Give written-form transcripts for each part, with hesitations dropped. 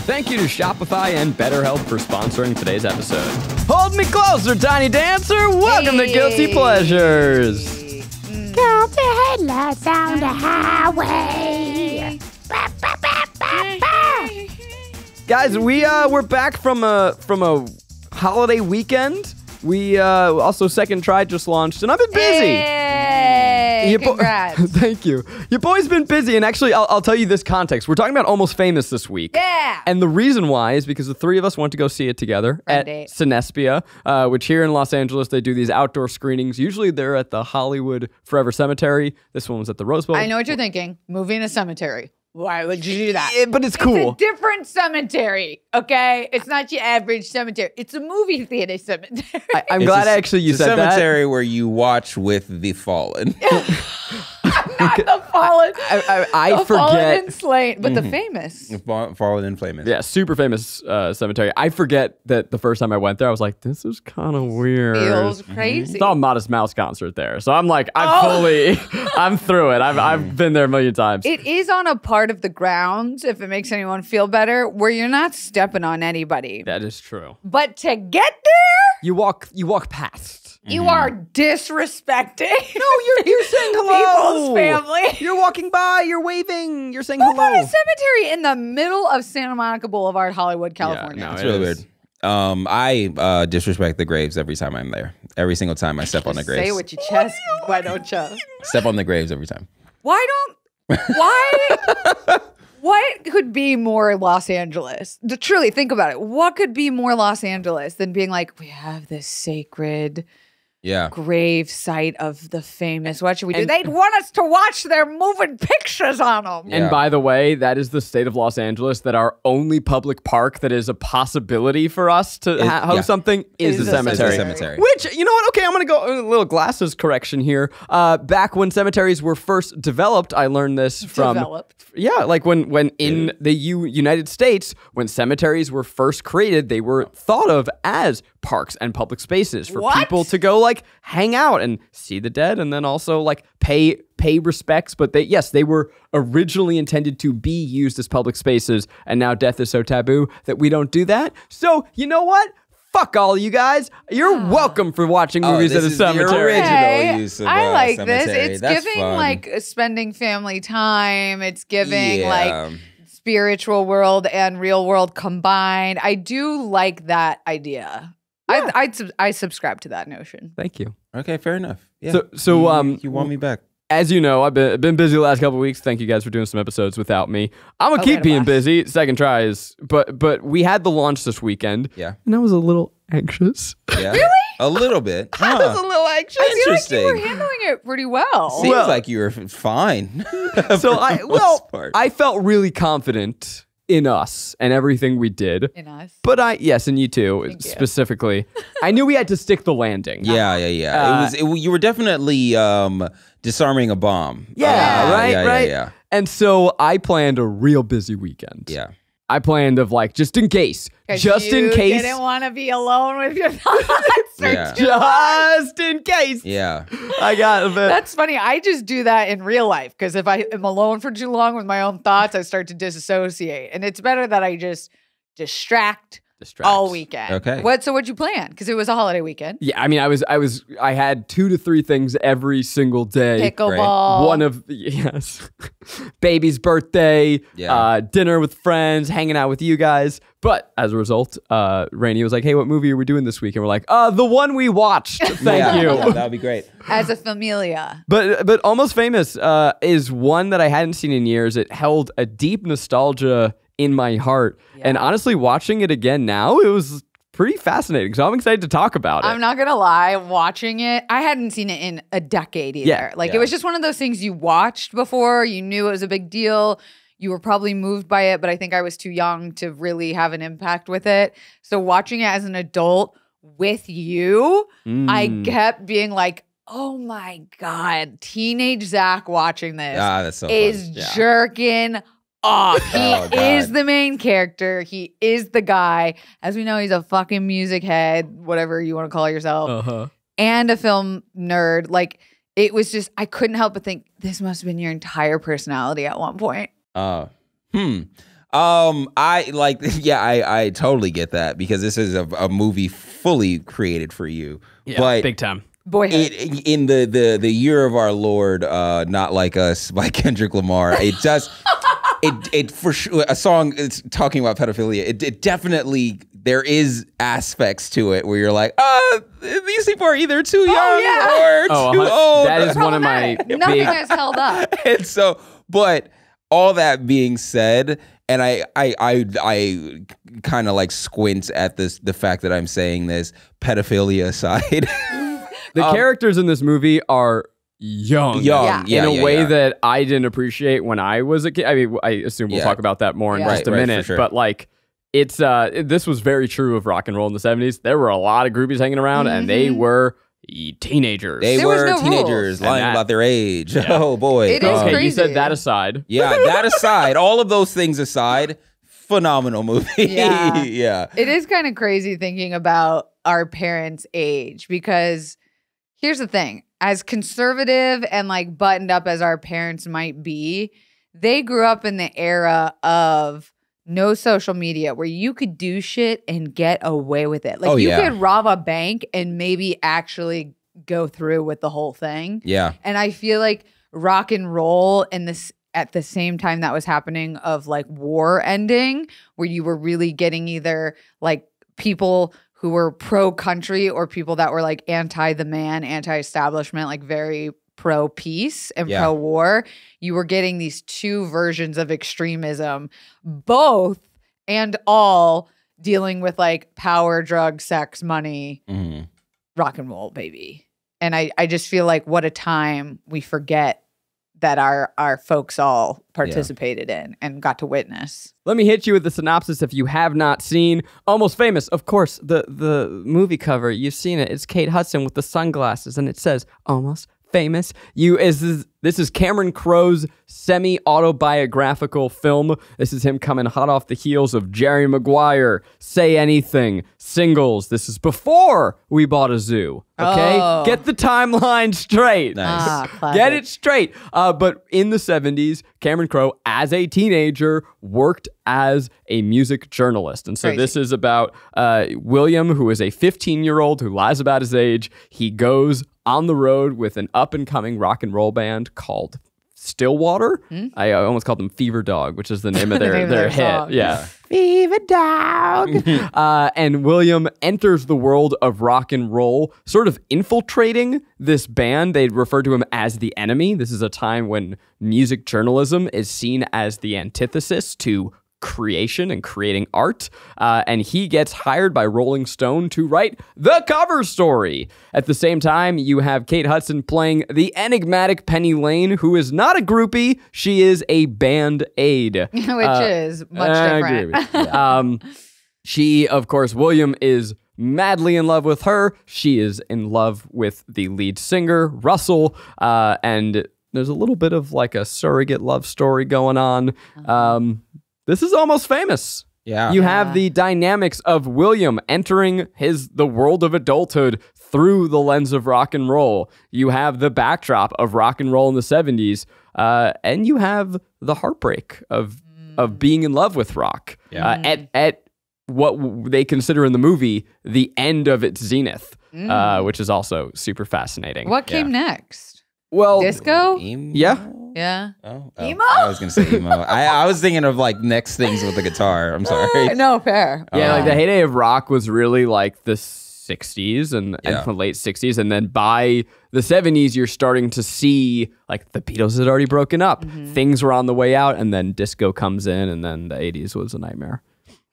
Thank you to Shopify and BetterHelp for sponsoring today's episode. Hold me closer, Tiny Dancer. Welcome to Guilty Pleasures. Count the headlights on the highway. Ba, ba, ba, ba, ba. Guys, we're back from a holiday weekend. We also Second Try just launched, and I've been busy. Hey, congrats. Thank you. Your boy's been busy, and actually, I'll tell you this context. We're talking about Almost Famous this week. Yeah. And the reason why is because the three of us went to go see it together at Cinespia, which here in Los Angeles, they do these outdoor screenings. Usually they're at the Hollywood Forever Cemetery. This one was at the Rose Bowl. I know what you're thinking. Movie in a cemetery. Why would you do that? Yeah, but it's cool. It's a different cemetery, okay? It's not your average cemetery. It's a movie theater cemetery. I'm glad actually you said that. Cemetery where you watch with the fallen. Not the fallen. I the forget. Fallen and slain, but the famous. Fallen and famous. Yeah, super famous cemetery. I forget that the first time I went there, I was like, this is kind of weird. Feels crazy. Saw a Modest Mouse concert there. So I'm like, I'm through it. I've been there a million times. It is on a part of the grounds, if it makes anyone feel better, where you're not stepping on anybody. That is true. But to get there, You walk past. you are disrespecting. No, you're saying hello. People's family. You're walking by, you're waving, you're saying Who hello. put a cemetery in the middle of Santa Monica Boulevard, Hollywood, California? no, It's really weird. I disrespect the graves every time I'm there. Every single time I step on the graves. Say it with your chest, why don't you? Step on the graves every time. Why? What could be more Los Angeles? Truly, think about it. What could be more Los Angeles than being like, we have this sacred grave site of the famous. What should we do? They'd want us to watch their moving pictures on them. And by the way, that is the state of Los Angeles, that our only public park that is a possibility for us to host something is the cemetery. Which, you know what? Okay, I'm going to go a little glasses correction here. Back when cemeteries were first developed, I learned this from... Yeah, like when in the United States, when cemeteries were first created, they were thought of as parks and public spaces for people to go like hang out and see the dead, and then also like pay respects. But they were originally intended to be used as public spaces, and now death is so taboo that we don't do that. So you know what? Fuck all you guys. You're welcome for watching movies at a cemetery. I like this. It's giving fun. Like spending family time. It's giving like spiritual world and real world combined. I do like that idea. Yeah. I subscribe to that notion. Thank you. Okay, fair enough. Yeah. So you want me back? As you know, I've been busy the last couple of weeks. Thank you guys for doing some episodes without me. I'm gonna keep being busy. Second tries, but we had the launch this weekend. Yeah, and I was a little anxious. Yeah, really? A little bit. I was a little anxious. I feel like you were handling it pretty well. Seems like you were fine. So I felt really confident in us and everything we did. In us. But and you too, specifically. I knew we had to stick the landing. Yeah. You were definitely disarming a bomb. Yeah. And so I planned a real busy weekend. Yeah. I planned of like, just in case. Just in case. You didn't want to be alone with your thoughts. Just in case. Yeah. I got a bit. That's funny. I just do that in real life because if I am alone for too long with my own thoughts, I start to disassociate. And it's better that I just distract all weekend. Okay. So what'd you plan? Because it was a holiday weekend. Yeah, I mean, I had 2 to 3 things every single day. Pickleball. One of baby's birthday, dinner with friends, hanging out with you guys. But as a result, Rainie was like, hey, what movie are we doing this week? And we're like, the one we watched. Thank you. Yeah, that would be great. As a familia. But Almost Famous is one that I hadn't seen in years. It held a deep nostalgia in my heart. And honestly, watching it again now, it was pretty fascinating. So I'm excited to talk about it. I'm not going to lie, watching it, I hadn't seen it in a decade either. It was just one of those things you watched before. You knew it was a big deal. You were probably moved by it, but I think I was too young to really have an impact with it. So watching it as an adult with you, I kept being like, oh my God, teenage Zach watching this that's so is jerking off. He is the main character. He is the guy. As we know, he's a fucking music head, whatever you want to call yourself, and a film nerd. Like, it was just, I couldn't help but think, this must have been your entire personality at one point. I totally get that because this is a movie fully created for you. Yeah, but big time. Boyhood. In the year of our Lord, Not Like Us by Kendrick Lamar, it just it for sure a song it's talking about pedophilia. It definitely there is aspects to it where you're like, these people are either too young or too old. That is one of my nothing has held up. And so, but all that being said, and I kind of like squint at the fact that I'm saying this, pedophilia aside. The characters in this movie are young in a way that I didn't appreciate when I was a kid. I mean, I assume we'll talk about that more in just a minute. Sure. But like, it's this was very true of rock and roll in the 70s. There were a lot of groupies hanging around, and they were teenagers. They were teenagers lying about their age. Yeah. Oh boy! It is crazy. You said that aside. Yeah, that aside, all of those things aside, phenomenal movie. Yeah. It is kind of crazy thinking about our parents' age because here's the thing. As conservative and like buttoned up as our parents might be, they grew up in the era of no social media where you could do shit and get away with it. Like you could rob a bank and maybe actually go through with the whole thing. Yeah. And I feel like rock and roll in this at the same time that was happening of like war ending, where you were really getting either like people who were pro-country or people that were like anti-the man, anti-establishment, like very pro-peace and pro-war. You were getting these two versions of extremism, both and all dealing with like power, drugs, sex, money, rock and roll, baby. And I just feel like what a time we forget that our folks all participated in and got to witness. Let me hit you with the synopsis if you have not seen Almost Famous. Of course, the movie cover, you've seen it. It's Kate Hudson with the sunglasses, and it says Almost Famous. This is Cameron Crowe's semi-autobiographical film. This is him coming hot off the heels of Jerry Maguire, Say Anything, Singles. This is before We Bought a Zoo. Okay? Oh. Get the timeline straight. Nice. Get it straight. But in the 70s, Cameron Crowe, as a teenager, worked as a music journalist. And so this is about William, who is a 15-year-old who lies about his age. He goes on the road with an up-and-coming rock and roll band called Stillwater. I almost called them Fever Dog, which is the name of their hit. Song. Yeah. Fever Dog. And William enters the world of rock and roll, sort of infiltrating this band. They refer to him as the enemy. This is a time when music journalism is seen as the antithesis to creation and creating art, and he gets hired by Rolling Stone to write the cover story. At the same time, you have Kate Hudson playing the enigmatic Penny Lane, who is not a groupie, she is a band aid. Which is much different. She, of course, William is madly in love with her. She is in love with the lead singer, Russell, and there's a little bit of like a surrogate love story going on. This is Almost Famous. Yeah. You have the dynamics of William entering the world of adulthood through the lens of rock and roll. You have the backdrop of rock and roll in the 70s, and you have the heartbreak of being in love with rock at what they consider in the movie the end of its zenith, which is also super fascinating. What came next? Well, disco? Yeah. Yeah. Emo? I was going to say emo. I was thinking of like next things with the guitar. I'm sorry. No, fair. Yeah, like the heyday of rock was really like the 60s and the late 60s. And then by the 70s, you're starting to see like the Beatles had already broken up. Things were on the way out, and then disco comes in, and then the 80s was a nightmare.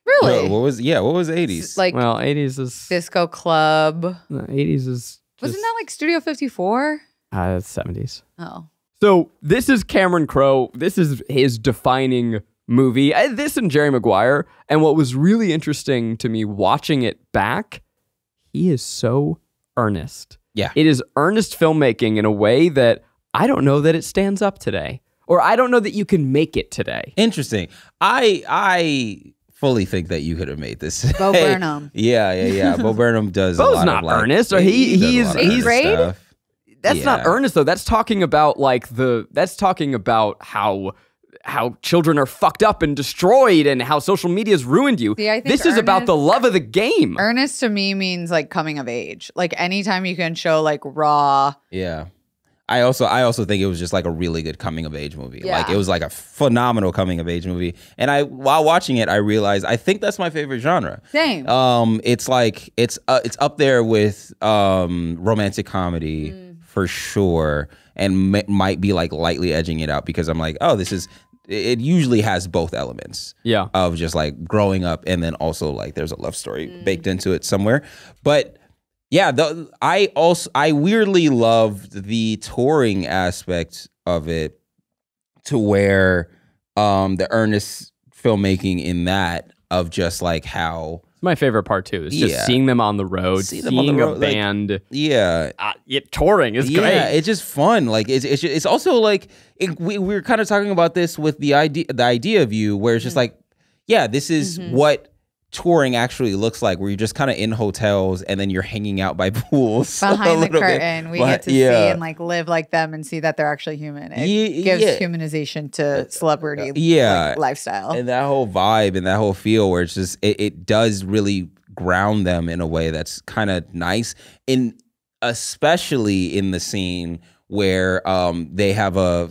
Really? What was 80s? Like, well, 80s is disco club. The 80s is Wasn't that like Studio 54? 70s. Oh. So this is Cameron Crowe. This is his defining movie. This and Jerry Maguire. And what was really interesting to me watching it back, he is so earnest. Yeah. It is earnest filmmaking in a way that I don't know that it stands up today. Or I don't know that you can make it today. Interesting. I fully think that you could have made this. Bo Burnham. Yeah. Bo Burnham does Bo's a lot not of like, earnest. Or he's stuff. That's not earnest though. That's talking about like that's talking about how how children are fucked up and destroyed and how social media's ruined you. See, I think this is about the love of the game. Earnest to me means like coming of age. Like anytime you can show like raw. Yeah. I also think it was just like a really good coming of age movie. Yeah. Like it was like a phenomenal coming of age movie. And while watching it, I realized I think that's my favorite genre. Same. It's like it's up there with romantic comedy for sure, and might be like lightly edging it out because I'm like, oh, it usually has both elements. Yeah. Of just like growing up and then also like there's a love story baked into it somewhere. But yeah, I weirdly loved the touring aspect of it to where the earnest filmmaking in that of just like how it's my favorite part too. Is just seeing them on the road, seeing a band. Like, touring is great. Yeah, it's just fun. Like it's also like we were kind of talking about this with the idea of you, where it's just like, yeah, this is what touring actually looks like, where you're just kind of in hotels and then you're hanging out by pools behind the curtain. We get to see and like live like them and see that they're actually human. It gives humanization to celebrity like, lifestyle, and that whole vibe and that whole feel where it's just it does really ground them in a way that's kind of nice, in especially in the scene where the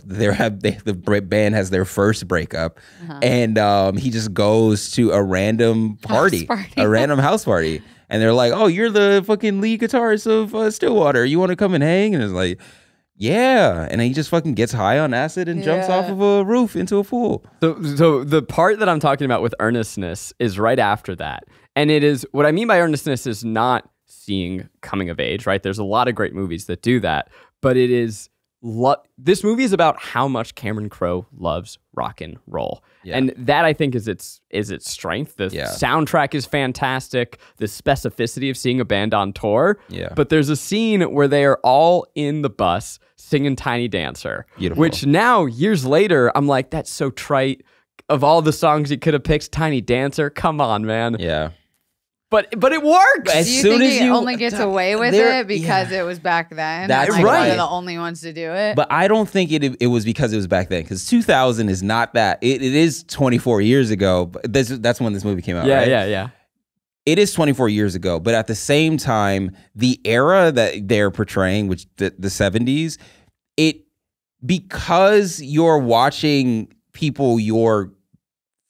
band has their first breakup, and he just goes to a random party, a random house party, and they're like, "Oh, you're the fucking lead guitarist of Stillwater. You want to come and hang?" And it's like, "Yeah," and he just fucking gets high on acid and jumps off of a roof into a pool. So the part that I'm talking about with earnestness is right after that, and it is what I mean by earnestness is not seeing coming of age, right? There's a lot of great movies that do that. But it is this movie is about how much Cameron Crowe loves rock and roll, and that I think is its strength. The soundtrack is fantastic. The specificity of seeing a band on tour. Yeah. But there's a scene where they are all in the bus singing "Tiny Dancer," which now years later I'm like, that's so trite. Of all the songs you could have picked, "Tiny Dancer." Come on, man. Yeah. But it works. As soon as he only gets away with it because it was back then. That's like right. They're the only ones to do it. But I don't think it was because it was back then. Because 2000 is not that. It is 24 years ago. But that's when this movie came out. Right? Yeah. It is 24 years ago. But at the same time, the era that they're portraying, which the 70s, because you're watching people your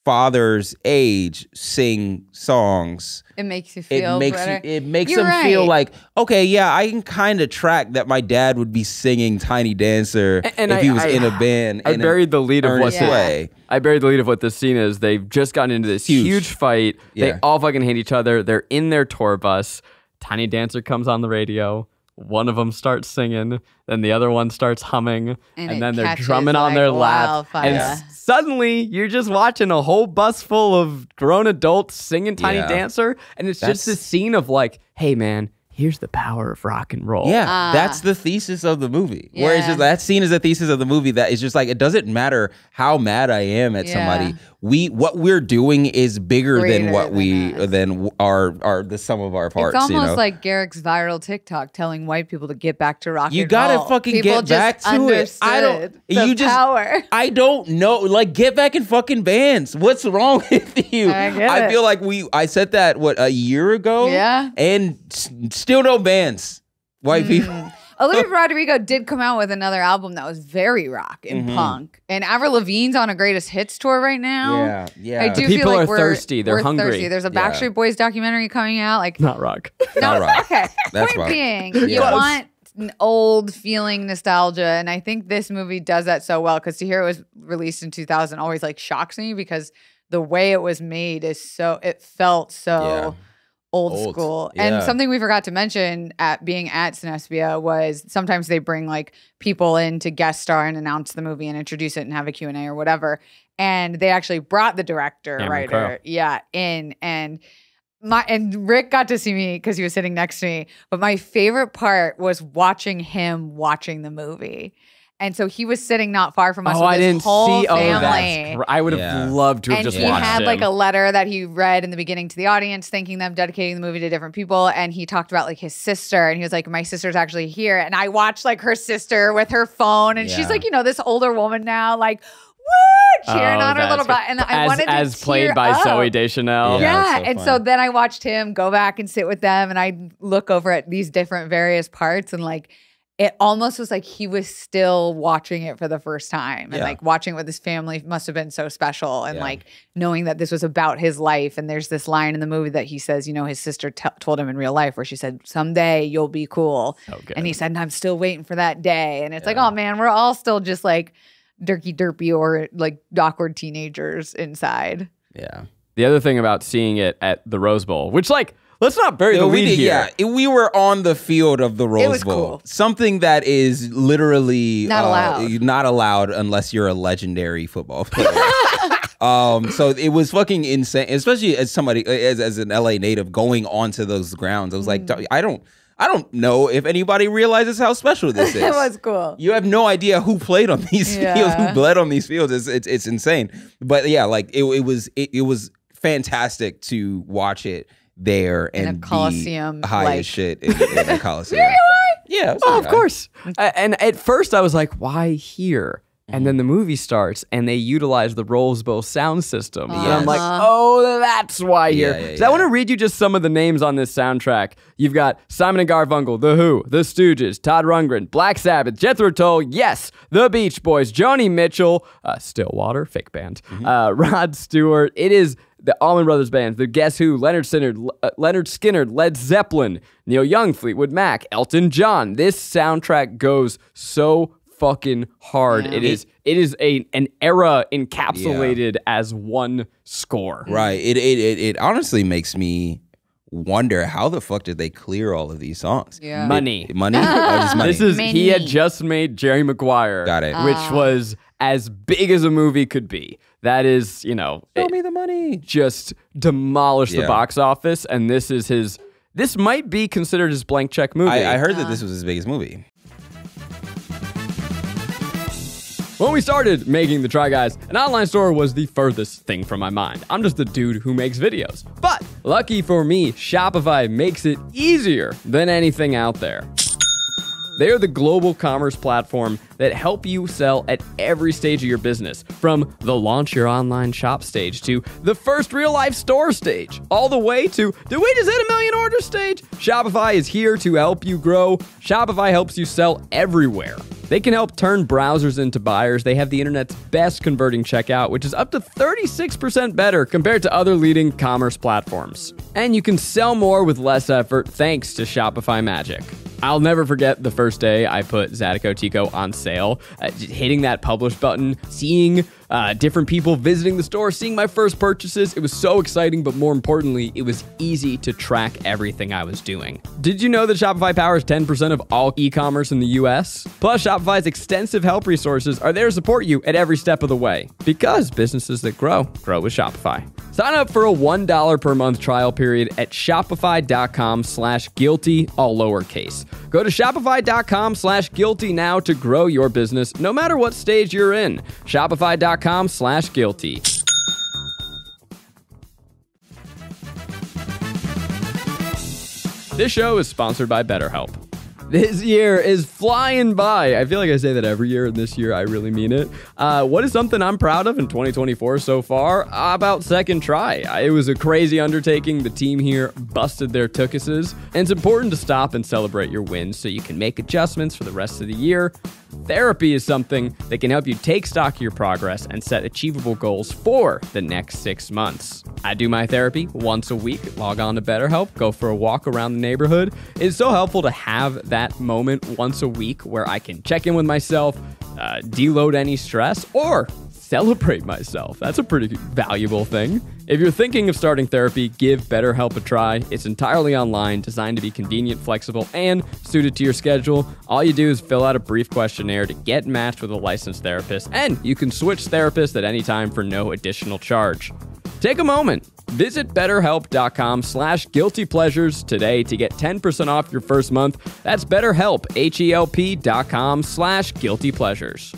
father's age sing songs, it makes you feel better. It makes them feel like, okay, yeah, I can kind of track that my dad would be singing "Tiny Dancer" if he was in a band. I buried the lead of what I buried the lead of what this scene is. They've just gotten into this huge fight. They all fucking hate each other. They're in their tour bus. "Tiny Dancer" comes on the radio. One of them starts singing, then the other one starts humming, and then they're drumming on their lap. And suddenly, you're just watching a whole bus full of grown adults singing "Tiny Dancer," and it's just this scene of like, hey man, here's the power of rock and roll. Yeah, that's the thesis of the movie. Where it's just that scene is a thesis of the movie that is just like, it doesn't matter how mad I am at somebody. What we're doing is bigger than what than our the sum of our parts. It's almost like Garrick's viral TikTok telling white people to get back to rock and roll. You gotta fucking get back to it. Power. I don't know. Like, get back in fucking bands. What's wrong with you? I feel like I said that a year ago. Yeah, and still no bands. White people. Olivia Rodrigo did come out with another album that was very rock and punk. And Avril Lavigne's on a greatest hits tour right now. Yeah. I do people feel like are thirsty. They're hungry. Thirsty. There's a Backstreet Boys documentary coming out. Like, not rock. Not rock. Okay. Point being, you want an old feeling nostalgia, and I think this movie does that so well, because to hear it was released in 2000 always like shocks me, because the way it was made it felt so old school. And something we forgot to mention being at Cinespia was sometimes they bring like people in to guest star and announce the movie and introduce it and have a Q&A or whatever. And they actually brought the director, writer, in. And Rick got to see me because he was sitting next to me. But my favorite part was watching him watching the movie. And so he was sitting not far from us with his whole family. I would have loved to have just watched it. And he had like a letter that he read in the beginning to the audience, thanking them, dedicating the movie to different people. And he talked about like his sister, and he was like, my sister's actually here. And I watched like her sister with her phone, and she's like, this older woman now, like, cheering on her little brother. And I wanted to as played by Zooey Deschanel. Yeah. And so then I watched him go back and sit with them, and I look over at these different various parts, and like, it almost was like he was still watching it for the first time, and like watching it with his family must have been so special. And like knowing that this was about his life. And there's this line in the movie that he says, you know, his sister told him in real life, where she said, "Someday you'll be cool." And he said, "And I'm still waiting for that day." And it's like, oh man, we're all still just like derpy or like awkward teenagers inside. Yeah. The other thing about seeing it at the Rose Bowl, which like, let's not bury the lead here. Yeah, we were on the field of the Rose Bowl. Cool. Something that is literally not allowed unless you're a legendary football player. So it was fucking insane, especially as somebody as an LA native going onto those grounds. I was like, I don't know if anybody realizes how special this is. It was cool. You have no idea who played on these fields, who bled on these fields. It's insane. But yeah, like it was fantastic to watch it there in and a Coliseum, be high as shit in a Coliseum. Yeah. Oh, of course. And at first I was like, why here? And then the movie starts, and they utilize the Rose Bowl sound system. And I'm like, oh, that's why here. So I want to read you just some of the names on this soundtrack. You've got Simon and Garfunkel, The Who, The Stooges, Todd Rundgren, Black Sabbath, Jethro Tull, Yes, The Beach Boys, Joni Mitchell, Stillwater, fake band, Rod Stewart. It is the Allman Brothers Band, the Guess Who, Leonard Skinner, Led Zeppelin, Neil Young, Fleetwood Mac, Elton John. This soundtrack goes so fucking hard. It is an era encapsulated as one score. Right. It honestly makes me wonder, how the fuck did they clear all of these songs? Yeah. Money. Money? Just money. He had just made Jerry Maguire. Got it. Which was as big as a movie could be. That is, you know, show me the money. Just demolished the box office, and this might be considered his blank check movie. I heard that this was his biggest movie. When we started making the Try Guys, an online store was the furthest thing from my mind. I'm just the dude who makes videos. But lucky for me, Shopify makes it easier than anything out there. They are the global commerce platform that help you sell at every stage of your business, from the launch your online shop stage to the first real life store stage, all the way to, did we just hit 1 million orders stage? Shopify is here to help you grow. Shopify helps you sell everywhere. They can help turn browsers into buyers. They have the internet's best converting checkout, which is up to 36% better compared to other leading commerce platforms. And you can sell more with less effort thanks to Shopify Magic. I'll never forget the first day I put Zydeco Tico on sale, hitting that publish button, seeing different people visiting the store, seeing my first purchases. It was so exciting, but more importantly, it was easy to track everything I was doing. Did you know that Shopify powers 10% of all e-commerce in the US? Plus, Shopify's extensive help resources are there to support you at every step of the way. Because businesses that grow with Shopify. Sign up for a $1 per month trial period at shopify.com/guilty, all lowercase. Go to shopify.com/guilty now to grow your business, no matter what stage you're in. Shopify.com/guilty. This show is sponsored by BetterHelp. This year is flying by. I feel like I say that every year, and this year I really mean it. What is something I'm proud of in 2024 so far? About Second Try. It was a crazy undertaking. The team here busted their tookuses, and it's important to stop and celebrate your wins so you can make adjustments for the rest of the year. Therapy is something that can help you take stock of your progress and set achievable goals for the next 6 months. I do my therapy once a week. Log on to BetterHelp, go for a walk around the neighborhood. It's so helpful to have that moment once a week where I can check in with myself, deload any stress, or celebrate myself. That's a pretty valuable thing. If you're thinking of starting therapy, give BetterHelp a try. It's entirely online, designed to be convenient, flexible, and suited to your schedule. All you do is fill out a brief questionnaire to get matched with a licensed therapist, and you can switch therapists at any time for no additional charge. Take a moment. Visit BetterHelp.com/guiltypleasures today to get 10% off your first month. That's BetterHelp, HELP.com/guiltypleasures.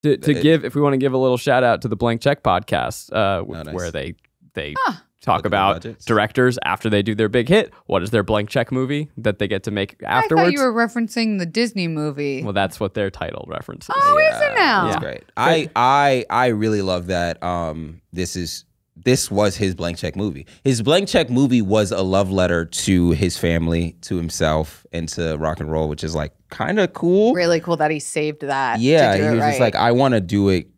To give, if we want to give a little shout out to the Blank Check podcast, where they they talk about directors after they do their big hit. What is their blank check movie that they get to make afterwards? I thought you were referencing the Disney movie. Well, that's what their title references. Oh, is it now? That's great. I really love that. This was his blank check movie. His blank check movie was a love letter to his family, to himself, and to rock and roll, which is like kind of cool. Really cool that he saved that. Yeah, he was just like, I want to do it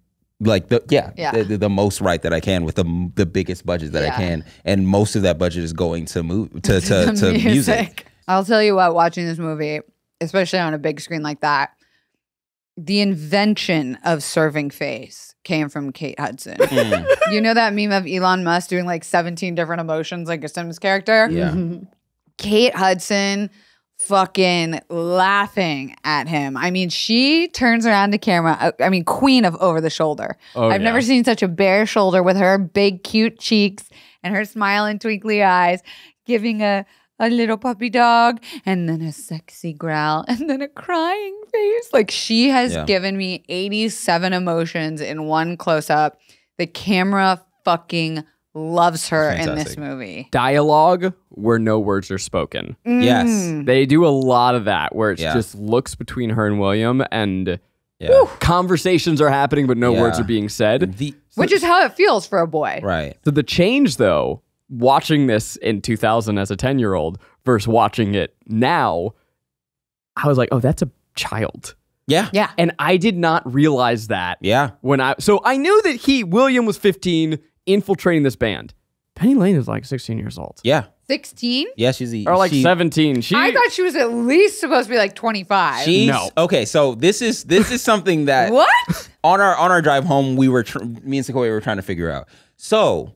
like the most right that I can with the biggest budget that I can, and most of that budget is going to music. I'll tell you what, watching this movie, especially on a big screen like that, the invention of serving face came from Kate Hudson. You know that meme of Elon Musk doing like 17 different emotions like a Sims character? Yeah. Kate Hudson fucking laughing at him. I mean, she turns around to camera. I mean, queen of over the shoulder. I've never seen such a bare shoulder with her big, cute cheeks and her smiling, twinkly eyes, giving a little puppy dog, and then a sexy growl, and then a crying face. Like, she has given me 87 emotions in one close-up. The camera fucking loves her in this movie. Dialogue where no words are spoken. Yes. They do a lot of that where it's just looks between her and William, and conversations are happening, but no words are being said. Which is how it feels for a boy. Right. So the change, though, watching this in 2000 as a 10-year-old versus watching it now, I was like, oh, that's a child. Yeah. Yeah. And I did not realize that. Yeah. So I knew that William was 15 infiltrating this band. Penny Lane is like 16 years old. Yeah. 16? Yeah, she's 17. I thought she was at least supposed to be like 25. No. Okay, so this is something that what? On our drive home, me and Sequoia were trying to figure out. So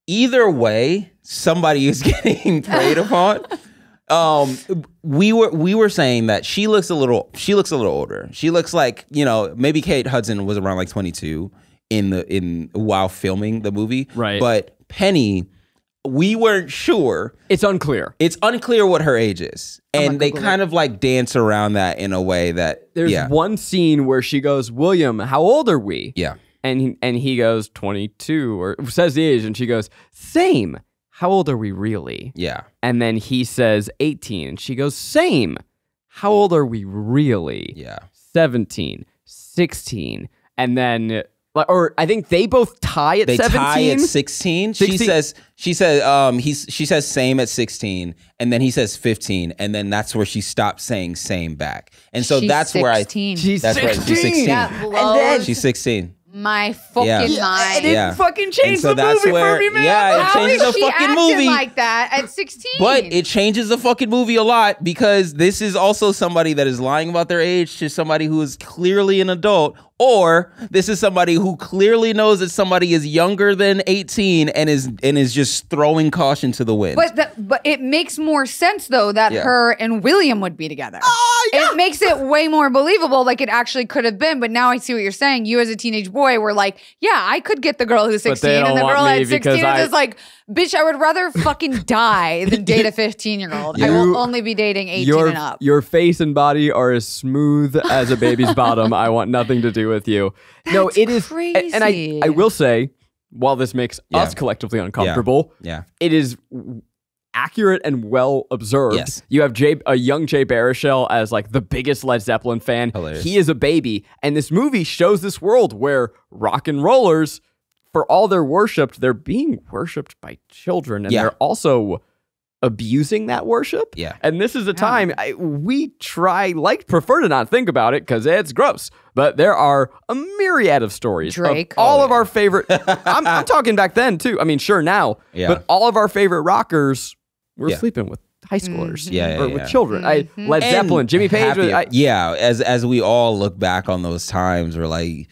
either way, somebody is getting preyed upon. We were saying that she looks a little older. She looks like, maybe Kate Hudson was around like 22 while filming the movie. Right. But Penny, we weren't sure. It's unclear. It's unclear what her age is. And they kind of like dance around that in a way that there's one scene where she goes, William, how old are we? Yeah. And he goes 22 or says the age, and she goes, same. How old are we really? Yeah. And then he says 18, and she goes, same. How old are we really? Yeah. 17, 16, and then, or I think they both tie at 17. They tie at 16. She says same at 16, and then he says 15, and then that's where she stops saying same back. And so that's 16. Where she's 16. She's 16. My fucking mind. It fucking changed the movie for me, man. Yeah, it changes the fucking movie. Like that at 16. But it changes the fucking movie a lot, because this is also somebody that is lying about their age to somebody who is clearly an adult, or this is somebody who clearly knows that somebody is younger than 18 and is just throwing caution to the wind. But it makes more sense though that her and William would be together. Oh, yeah. It makes it way more believable, like it actually could have been. But now I see what you're saying. You as a teenage boy were like, yeah, I could get the girl who's 16, and the girl at 16 is like, bitch, I would rather fucking die than date a 15-year-old. I will only be dating 18 and up. Your face and body are as smooth as a baby's bottom. I want nothing to do with you. No, it is crazy. And I will say, while this makes us collectively uncomfortable, it is accurate and well observed. Yes. You have a young Jay Baruchel as like the biggest Led Zeppelin fan. Hilarious. He is a baby, and this movie shows this world where rock and rollers, for all they're worshipped, they're being worshipped by children, and they're also abusing that worship. Yeah. And this is a time we prefer to not think about it because it's gross. But there are a myriad of stories. Drake. Of all of our favorite. I'm talking back then too. I mean, sure now. Yeah. But all of our favorite rockers were sleeping with high schoolers. Or with children. Led Zeppelin, Jimmy Page. As we all look back on those times, we're like,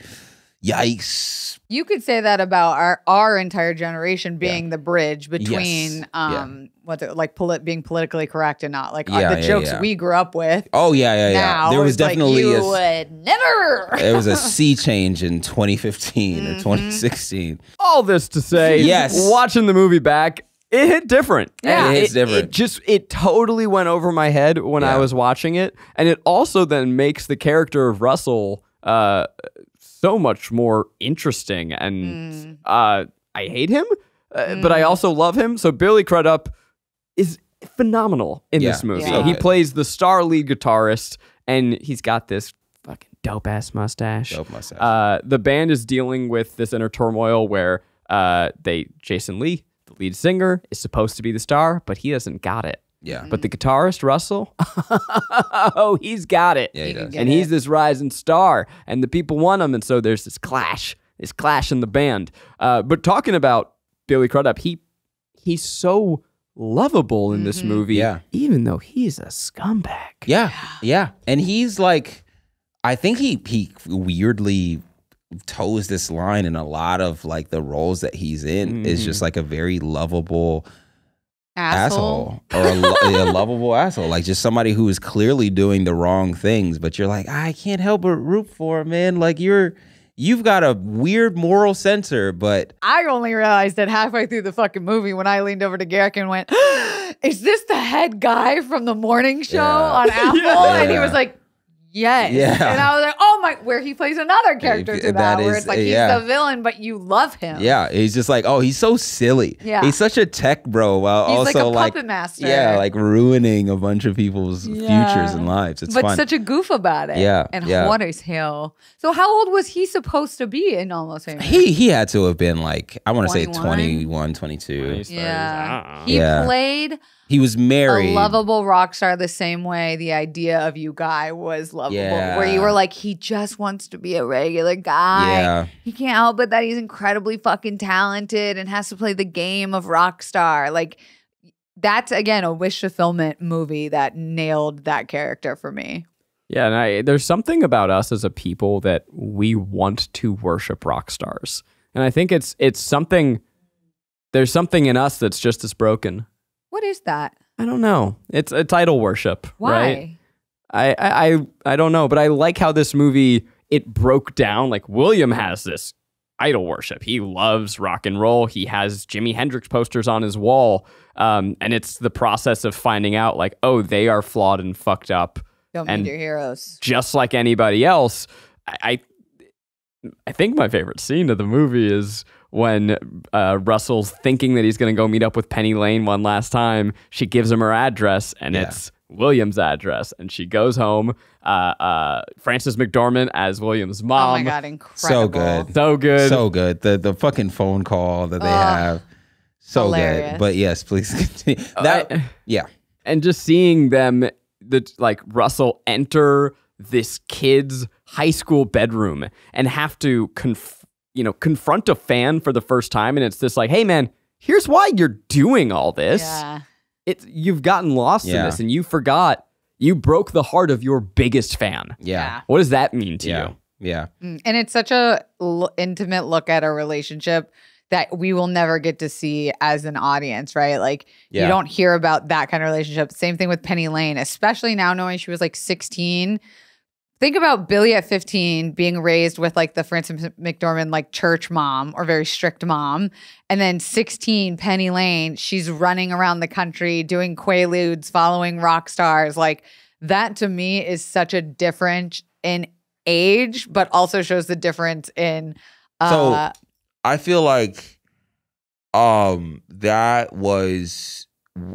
yikes. You could say that about our entire generation being the bridge between being politically correct and not, like the jokes we grew up with. Oh yeah. There was definitely like, you would never. There was a sea change in 2015 or 2016. All this to say, watching the movie back, it hit different. Yeah, it hits different. It totally went over my head when I was watching it, and it also then makes the character of Russell so much more interesting, and I hate him, but I also love him. So Billy Crudup is phenomenal in this movie. So he plays the star lead guitarist, and he's got this fucking dope-ass mustache. The band is dealing with this inner turmoil where Jason Lee, the lead singer, is supposed to be the star, but he doesn't got it. Yeah. But the guitarist, Russell, oh, he's got it. Yeah, he does. And he's this rising star, and the people want him, and so there's this clash in the band. But talking about Billy Crudup, he's so lovable in this movie, even though he's a scumbag. Yeah. And he's like, I think he weirdly toes this line in a lot of like the roles that he's in is just like a very lovable asshole or a lovable asshole, like just somebody who is clearly doing the wrong things, but you're like, I can't help but root for him, man. Like you've got a weird moral censor, but I only realized that halfway through the fucking movie when I leaned over to Garrick and went, is this the head guy from the morning show on Apple? And he was like, yes. Yeah. And I was like, oh my, where he plays another character to that where it's like he's the villain, but you love him. Yeah. He's just like, oh, he's so silly. Yeah. He's such a tech bro while he's also like a puppet master. Yeah, like ruining a bunch of people's futures and lives. It's but fun. Such a goof about it. Yeah. And what is hell? So how old was he supposed to be in Almost Famous? He had to have been like, I want to say 21, 22. Yeah. He played... He was married. A lovable rock star the same way the idea of You Guy was lovable. Yeah. Where you were like, he just wants to be a regular guy. Yeah. He can't help it that he's incredibly fucking talented and has to play the game of rock star. Like, that's, again, a wish fulfillment movie that nailed that character for me. Yeah, and there's something about us as a people that we want to worship rock stars. And I think it's something, there's something in us that's just as broken. What is that? I don't know. It's idol worship. Why? Right? I don't know, but I like how this movie, it broke down. Like William has this idol worship. He loves rock and roll. He has Jimi Hendrix posters on his wall. And it's the process of finding out like, oh, they are flawed and fucked up. Don't meet your heroes. Just like anybody else. I think my favorite scene of the movie is when Russell's thinking that he's going to go meet up with Penny Lane one last time. She gives him her address, and it's William's address. And she goes home. Frances McDormand as William's mom. Oh, my God, incredible. So good. The fucking phone call that they have. So hilarious. Good. But yes, please continue. And just seeing them, like Russell enter this kid's high school bedroom and have to confront a fan for the first time, and it's this like, hey man, here's why you're doing all this. Yeah. You've gotten lost in this, and you forgot you broke the heart of your biggest fan. Yeah. What does that mean to you? Yeah. And it's such a intimate look at a relationship that we will never get to see as an audience, right? Like you don't hear about that kind of relationship. Same thing with Penny Lane, especially now knowing she was like 16. Think about Billy at 15 being raised with like the Frances McDormand like church mom or very strict mom. And then 16, Penny Lane, she's running around the country doing quaaludes, following rock stars. Like that to me is such a difference in age, but also shows the difference in So I feel like that was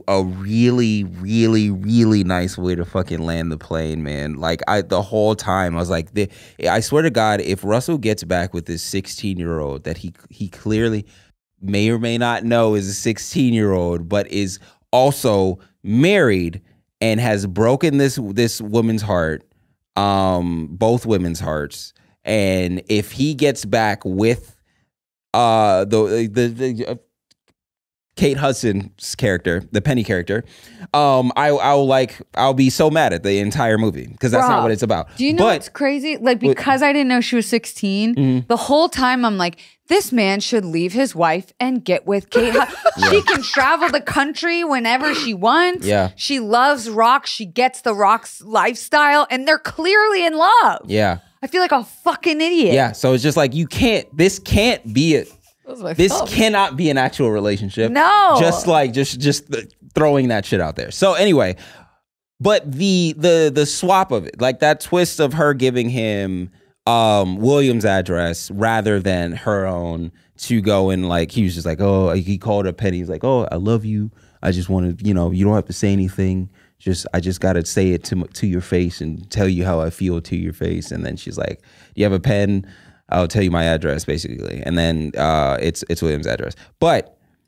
a really, really, really nice way to fucking land the plane, man. Like the whole time I was like, I swear to God, if Russell gets back with this 16-year-old that he clearly may or may not know is a 16-year-old, but is also married and has broken this woman's heart, both women's hearts, and if he gets back with the Kate Hudson's character, the Penny character, I'll be so mad at the entire movie because that's not what it's about. Do you know what's crazy? Like because I didn't know she was 16, the whole time I'm like, this man should leave his wife and get with Kate Hudson. She can travel the country whenever she wants. Yeah. She loves rock. She gets the rock's lifestyle, and they're clearly in love. Yeah. I feel like a fucking idiot. Yeah. So it's just like this can't be this cannot be an actual relationship. No. Just throwing that shit out there. So anyway, but the swap of it, like that twist of her giving him William's address rather than her own to go and like, he was just like, oh, he called her Penny. He's like, oh, I love you. I just want to, you know, you don't have to say anything. I just got to say it to your face and tell you how I feel to your face. And then she's like, do you have a pen? I'll tell you my address, basically. And then it's William's address.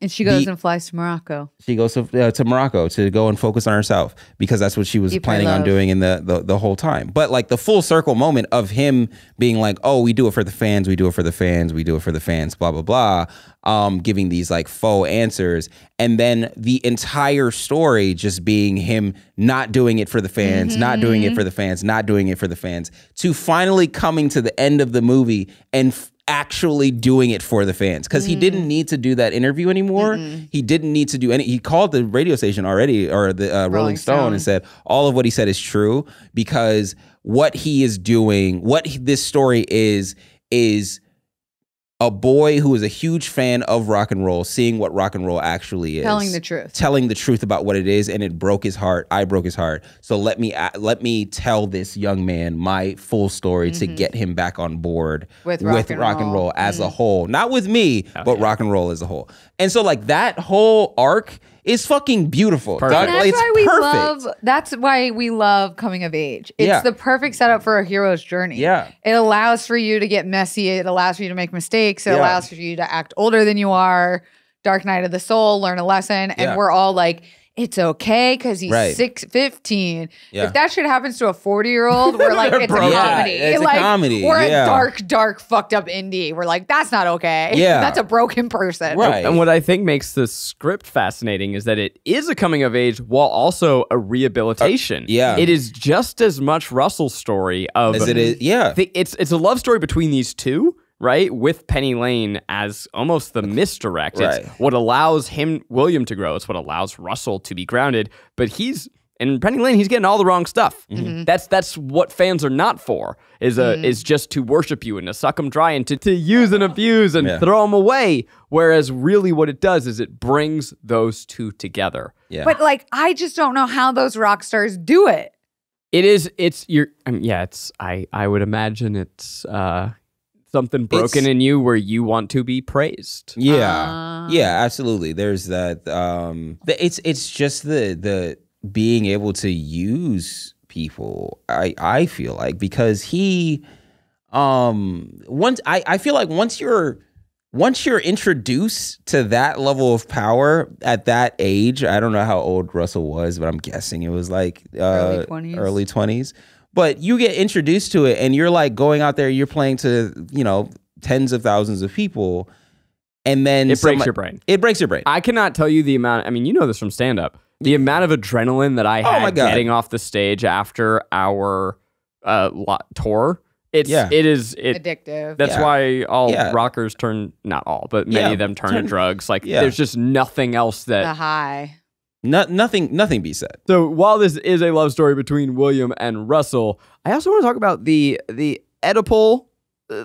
And she goes and flies to Morocco. She goes to Morocco to go and focus on herself because that's what she was planning on doing in the whole time. But like the full circle moment of him being like, oh, we do it for the fans, we do it for the fans, we do it for the fans, blah, blah, blah, giving these like faux answers. And then the entire story just being him not doing it for the fans, not doing it for the fans, not doing it for the fans, to finally coming to the end of the movie and actually doing it for the fans, because he didn't need to do that interview anymore. He didn't need to do any. He called the radio station already, or the Rolling Stone, and said all of what he said is true, because what he is doing, this story is a boy who is a huge fan of rock and roll, seeing what rock and roll actually is. Telling the truth about what it is, and it broke his heart. I broke his heart. So let me tell this young man my full story to get him back on board with rock and roll as a whole. Not with me, but rock and roll as a whole. And so like that whole arc is fucking beautiful. That's why we love coming of age. It's the perfect setup for a hero's journey. Yeah. It allows for you to get messy. It allows for you to make mistakes. It allows for you to act older than you are. Dark night of the soul, learn a lesson. And we're all like, it's okay because he's 15. Yeah. If that shit happens to a 40-year-old, we're like, it's a comedy. It's a comedy. We're a dark, fucked up indie. We're like, that's not okay. Yeah. That's a broken person. Right. And what I think makes the script fascinating is that it is a coming of age while also a rehabilitation. It is just as much Russell's story as it is. Yeah. It's a love story between these two. Right, with Penny Lane as almost the misdirect. It's what allows William to grow. It's what allows Russell to be grounded. But in Penny Lane, he's getting all the wrong stuff. That's what fans are not for. Is just to worship you and to suck them dry and to use and abuse and throw them away. Whereas really, what it does is it brings those two together. Yeah. But like, I just don't know how those rock stars do it. I would imagine it's. Something broken in you where you want to be praised. Yeah, absolutely. There's that. It's just the being able to use people. I feel like, because he I feel like once you're introduced to that level of power at that age, I don't know how old Russell was, but I'm guessing it was like early 20s. But you get introduced to it, and you're like going out there, you're playing to, tens of thousands of people, and then it breaks your brain. It breaks your brain. I cannot tell you the amount. I mean, you know this from stand-up. The amount of adrenaline that I had getting off the stage after our tour. It is addictive. That's why all rockers not all, but many of them turn to drugs. Like there's just nothing else that the high. Nothing be said. So while this is a love story between William and Russell, I also want to talk about the Oedipal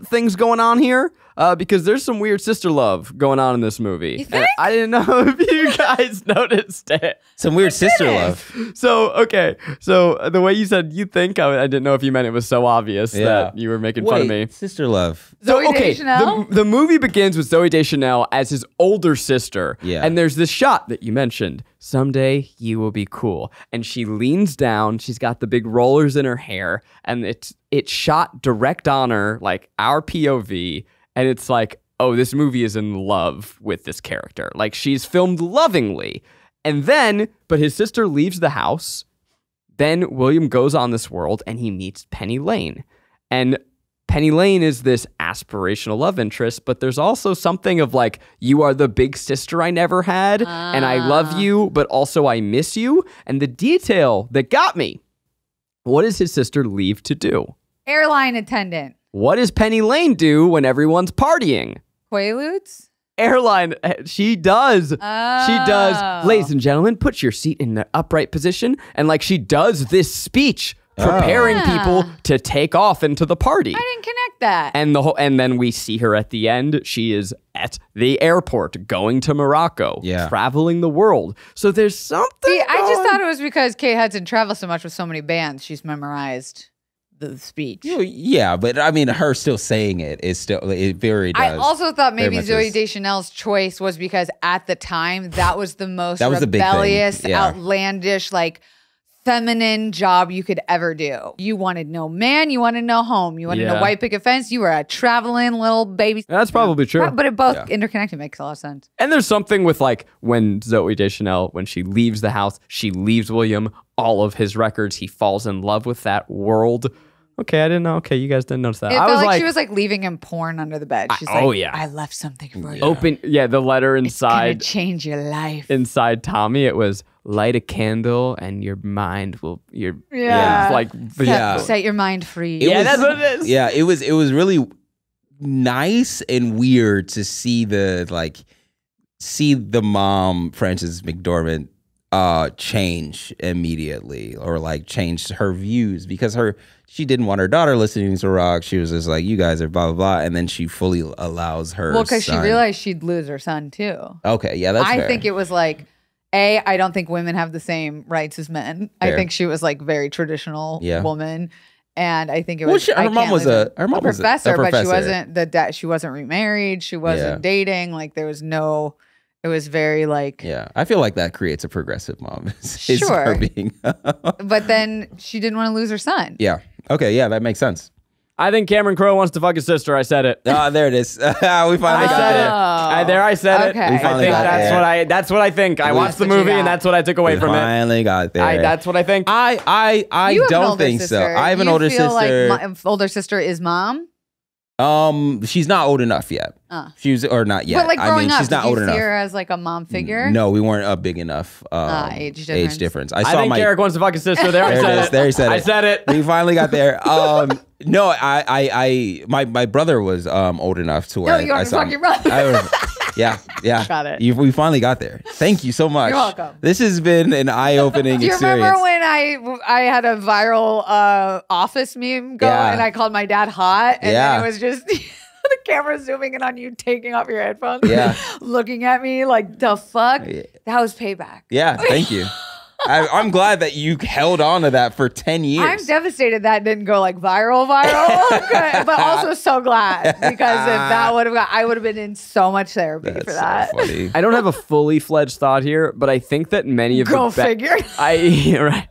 things going on here, because there's some weird sister love going on in this movie. You think? I didn't know if you guys noticed it. Some weird sister love. So the way you said you think, I didn't know if you meant it was so obvious that you were making fun of me. Sister love. Zooey Deschanel? The movie begins with Zooey Deschanel as his older sister. Yeah. And there's this shot that you mentioned. Someday you will be cool. And she leans down. She's got the big rollers in her hair. And it's shot direct on her, like our POV. And it's like, oh, this movie is in love with this character. Like, she's filmed lovingly. And then, but his sister leaves the house. Then William goes on this world and he meets Penny Lane. And Penny Lane is this aspirational love interest, but there's also something of like, you are the big sister I never had, and I love you, but also I miss you. And the detail that got me, what does his sister leave to do? Airline attendant. What does Penny Lane do when everyone's partying? Quaaludes? Airline. She does. She does. Ladies and gentlemen, put your seat in the upright position. And like, she does this speech preparing people to take off into the party. I didn't connect that. And then we see her at the end. She is at the airport going to Morocco, traveling the world. So there's something. See, I just thought it was because Kate Hudson travels so much with so many bands. She's memorized the speech. Yeah, but I mean, her still saying it is still, it very does. I also thought maybe Zooey Deschanel's choice was because at the time, that was the most rebellious, outlandish, like, feminine job you could ever do. You wanted no man, you wanted no home, you wanted no white picket fence, you were a traveling little baby. That's probably true. But it both interconnected, makes a lot of sense. And there's something with like when Zooey Deschanel, when she leaves the house, she leaves William all of his records. He falls in love with that world. Okay, I didn't know. Okay, you guys didn't notice that. It felt like she was like leaving him porn under the bed. She's like, I left something for you. The letter inside. It's gonna change your life. Inside Tommy, it was light a candle and your mind will, set your mind free. That's what it is. Yeah, it was really nice and weird to see the mom, Frances McDormand, change immediately, or like change her views, because she didn't want her daughter listening to rock. She was just like, you guys are blah, blah, blah. And then she fully allows her because she realized she'd lose her son too. Okay, yeah, that's fair. I think it was like, I don't think women have the same rights as men. Fair. I think she was like very traditional woman. And I think it was her mom was a professor, but she wasn't she wasn't remarried. She wasn't dating. Like there was no... It was very like... Yeah, I feel like that creates a progressive mom. Sure. Her being... But then she didn't want to lose her son. Yeah. Okay, yeah, that makes sense. I think Cameron Crowe wants to fuck his sister. I said it. There it is. We finally got there. I said it. Okay. That's what I think. I watched the movie and that's what I took away from it. Finally got there. That's what I think. I don't think so. I have an older sister. Like my older sister is mom? She's not old enough yet. She's not yet. But like growing up, she's not old enough. See her as like a mom figure? No, we weren't a big enough age difference. I think Garrick wants to fuck his sister. There he said it. I said it. We finally got there. No, my brother was old enough to where you want to fuck your brother. Yeah. Got it. We finally got there. Thank you so much. You're welcome. This has been an eye-opening experience. Do you remember when I had a viral Office meme go and I called my dad hot, and then it was just the camera zooming in on you taking off your headphones, looking at me like the fuck? That was payback. Yeah, thank you. I'm glad that you held on to that for 10 years. I'm devastated that didn't go like viral, but also so glad, because if that would have I would have been in so much therapy for that. So funny. I don't have a fully fledged thought here, but I think that many of Go figure. I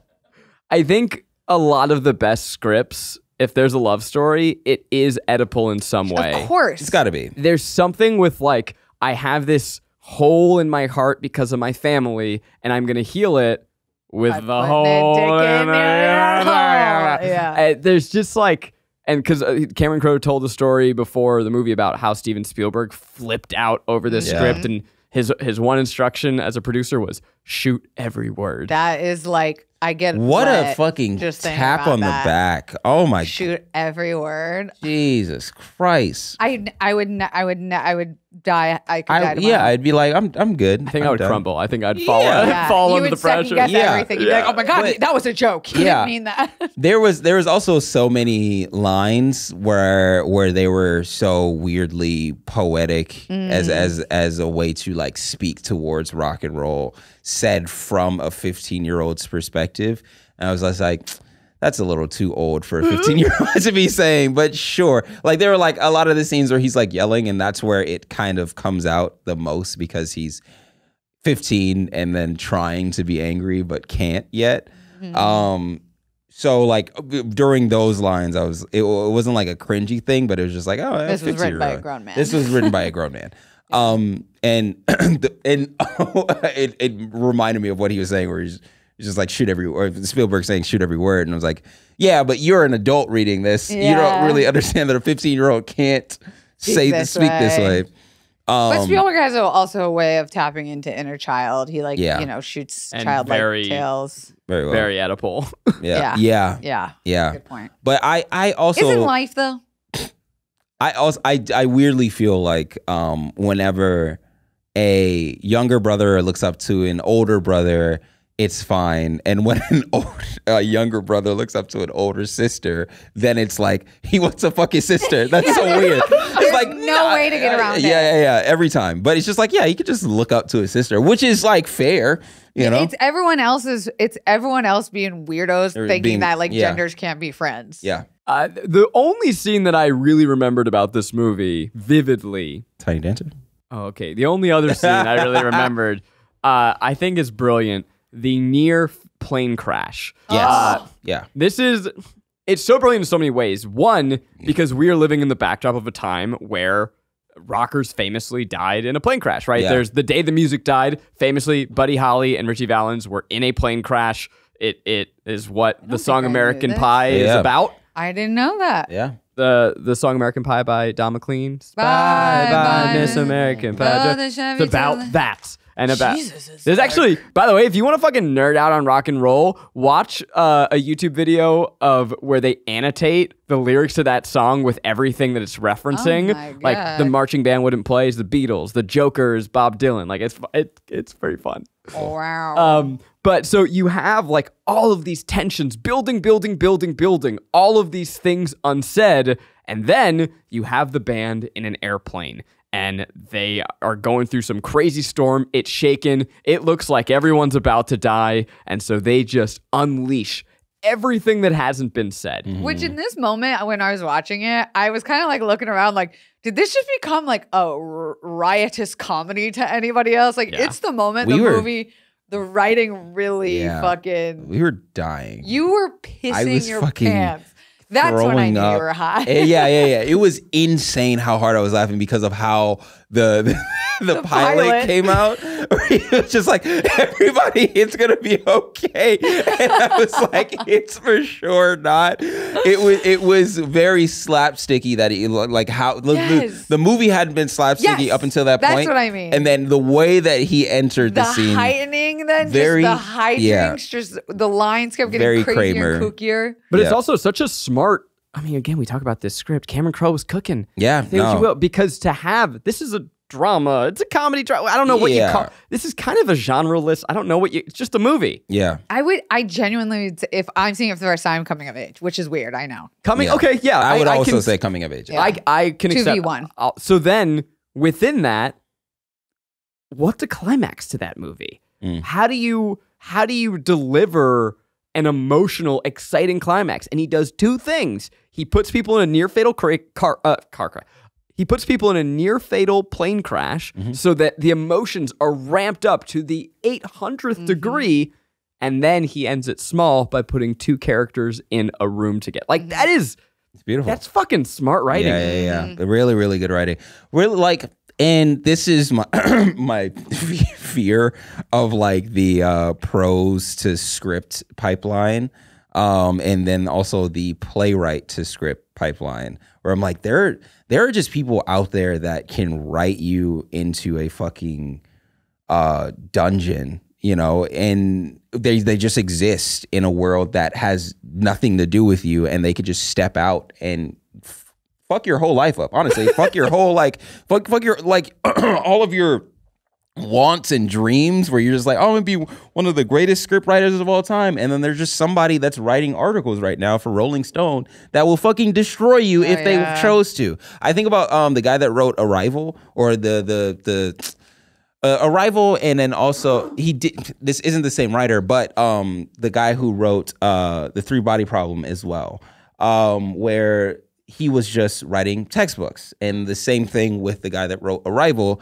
think a lot of the best scripts, if there's a love story, it is Oedipal in some way. Of course. It's got to be. There's something with like, I have this hole in my heart because of my family, and I'm going to heal it with the hole in there's just like, and because Cameron Crowe told the story before the movie about how Steven Spielberg flipped out over this script, and his one instruction as a producer was shoot every word. That is like, I get what a fucking just tap on the back. Oh my! Shoot every word. Jesus Christ! I would die. I could die tomorrow. Yeah, I'd be like, I'm good. I think I would crumble. I think I'd fall under the pressure. You would second guess everything. You'd be like, oh my god, that was a joke. You didn't mean that. There was also so many lines where they were so weirdly poetic as a way to like speak towards rock and roll, said from a 15-year-old's perspective. And I was just like, that's a little too old for a 15-year-old to be saying, but sure. Like there were like a lot of the scenes where he's like yelling, and that's where it kind of comes out the most, because he's 15 and then trying to be angry but can't yet. So like during those lines, it wasn't like a cringy thing, but it was just like, oh, this was written by a grown man. This was written by a grown man. And it reminded me of what he was saying, where he's just like shoot every, or Spielberg saying shoot every word, and I was like, yeah, but you're an adult reading this. Yeah. You don't really understand that a 15-year-old can't speak this way. But Spielberg has also a way of tapping into inner child. He shoots and childlike tales. Very well. Very Oedipal. Yeah. Good point. But I also isn't life though. I weirdly feel like whenever a younger brother looks up to an older brother, it's fine. And when a younger brother looks up to an older sister, then it's like, he wants to fuck his sister. That's so weird. It's like no way to get around it. Yeah, every time. But it's just like, yeah, he could just look up to his sister, which is like fair, you know? It's everyone else being weirdos, thinking that like genders can't be friends. Yeah. The only scene that I really remembered about this movie vividly. Tiny Dancer? Oh, okay. The only other scene I really remembered, I think is brilliant. The near plane crash. Yes. Yeah. It's so brilliant in so many ways. One, because we are living in the backdrop of a time where rockers famously died in a plane crash, right? Yeah. There's The Day the Music Died. Famously, Buddy Holly and Ritchie Valens were in a plane crash. It is what the song American Pie is about. I didn't know that. Yeah. The song American Pie by Don McLean. Bye, Miss American Pie. It's about that. And about there's actually, by the way, if you want to fucking nerd out on rock and roll, watch a YouTube video of where they annotate the lyrics to that song with everything that it's referencing. Oh my God. Like the marching band wouldn't play is the Beatles, the Jokers, Bob Dylan. Like it's very fun. Wow. But so you have like all of these tensions building, all of these things unsaid, and then you have the band in an airplane. And they are going through some crazy storm. It's shaken. It looks like everyone's about to die. And so they just unleash everything that hasn't been said. Mm-hmm. Which in this moment, when I was watching it, I was kind of like looking around like, did this just become like a riotous comedy to anybody else? Like, it's the moment movie, the writing really fucking... We were dying. You were pissing your pants. That's when I knew you were high. Yeah. It was insane how hard I was laughing because of how the pilot came out. It was just like, everybody, it's gonna be okay. And I was like, it's for sure not. It was very slapsticky that the movie hadn't been slapsticky up until that point. That's what I mean. And then the way that he entered the scene, heightening, then just the hijinks, just the lines kept getting crazier and kookier. But it's also such a smart. I mean, again, we talk about this script. Cameron Crowe was cooking. Yeah, Say what you will, because to have this is a drama. It's a comedy drama. I don't know what you call. This is kind of a genre-less. I don't know it's just a movie. Yeah. I genuinely, if I'm seeing it for the first time, coming of age, which is weird. I know. Okay, yeah. I would also say coming of age. Yeah. I can accept 2v1. So then within that, what's the climax to that movie? How do you deliver an emotional, exciting climax? And he does two things. He puts people in a near fatal car crash. He puts people in a near fatal plane crash so that the emotions are ramped up to the 800th degree, and then he ends it small by putting two characters in a room together. Like it's beautiful. That's fucking smart writing. Yeah. Really, really good writing. Really like. And this is my my fear of like the prose to script pipeline, and then also the playwright to script pipeline, where I'm like, there are just people out there that can write you into a fucking dungeon, you know, and they just exist in a world that has nothing to do with you, and they could just step out and fuck your whole life up, honestly. Fuck your whole, fuck your, all of your wants and dreams, where you're just like, oh, I'm gonna be one of the greatest script writers of all time. And then there's just somebody that's writing articles right now for Rolling Stone that will fucking destroy you if they chose to. I think about the guy that wrote Arrival, or the Arrival, and then also this isn't the same writer, but the guy who wrote The Three Body Problem as well, where he was just writing textbooks. And the same thing with the guy that wrote Arrival,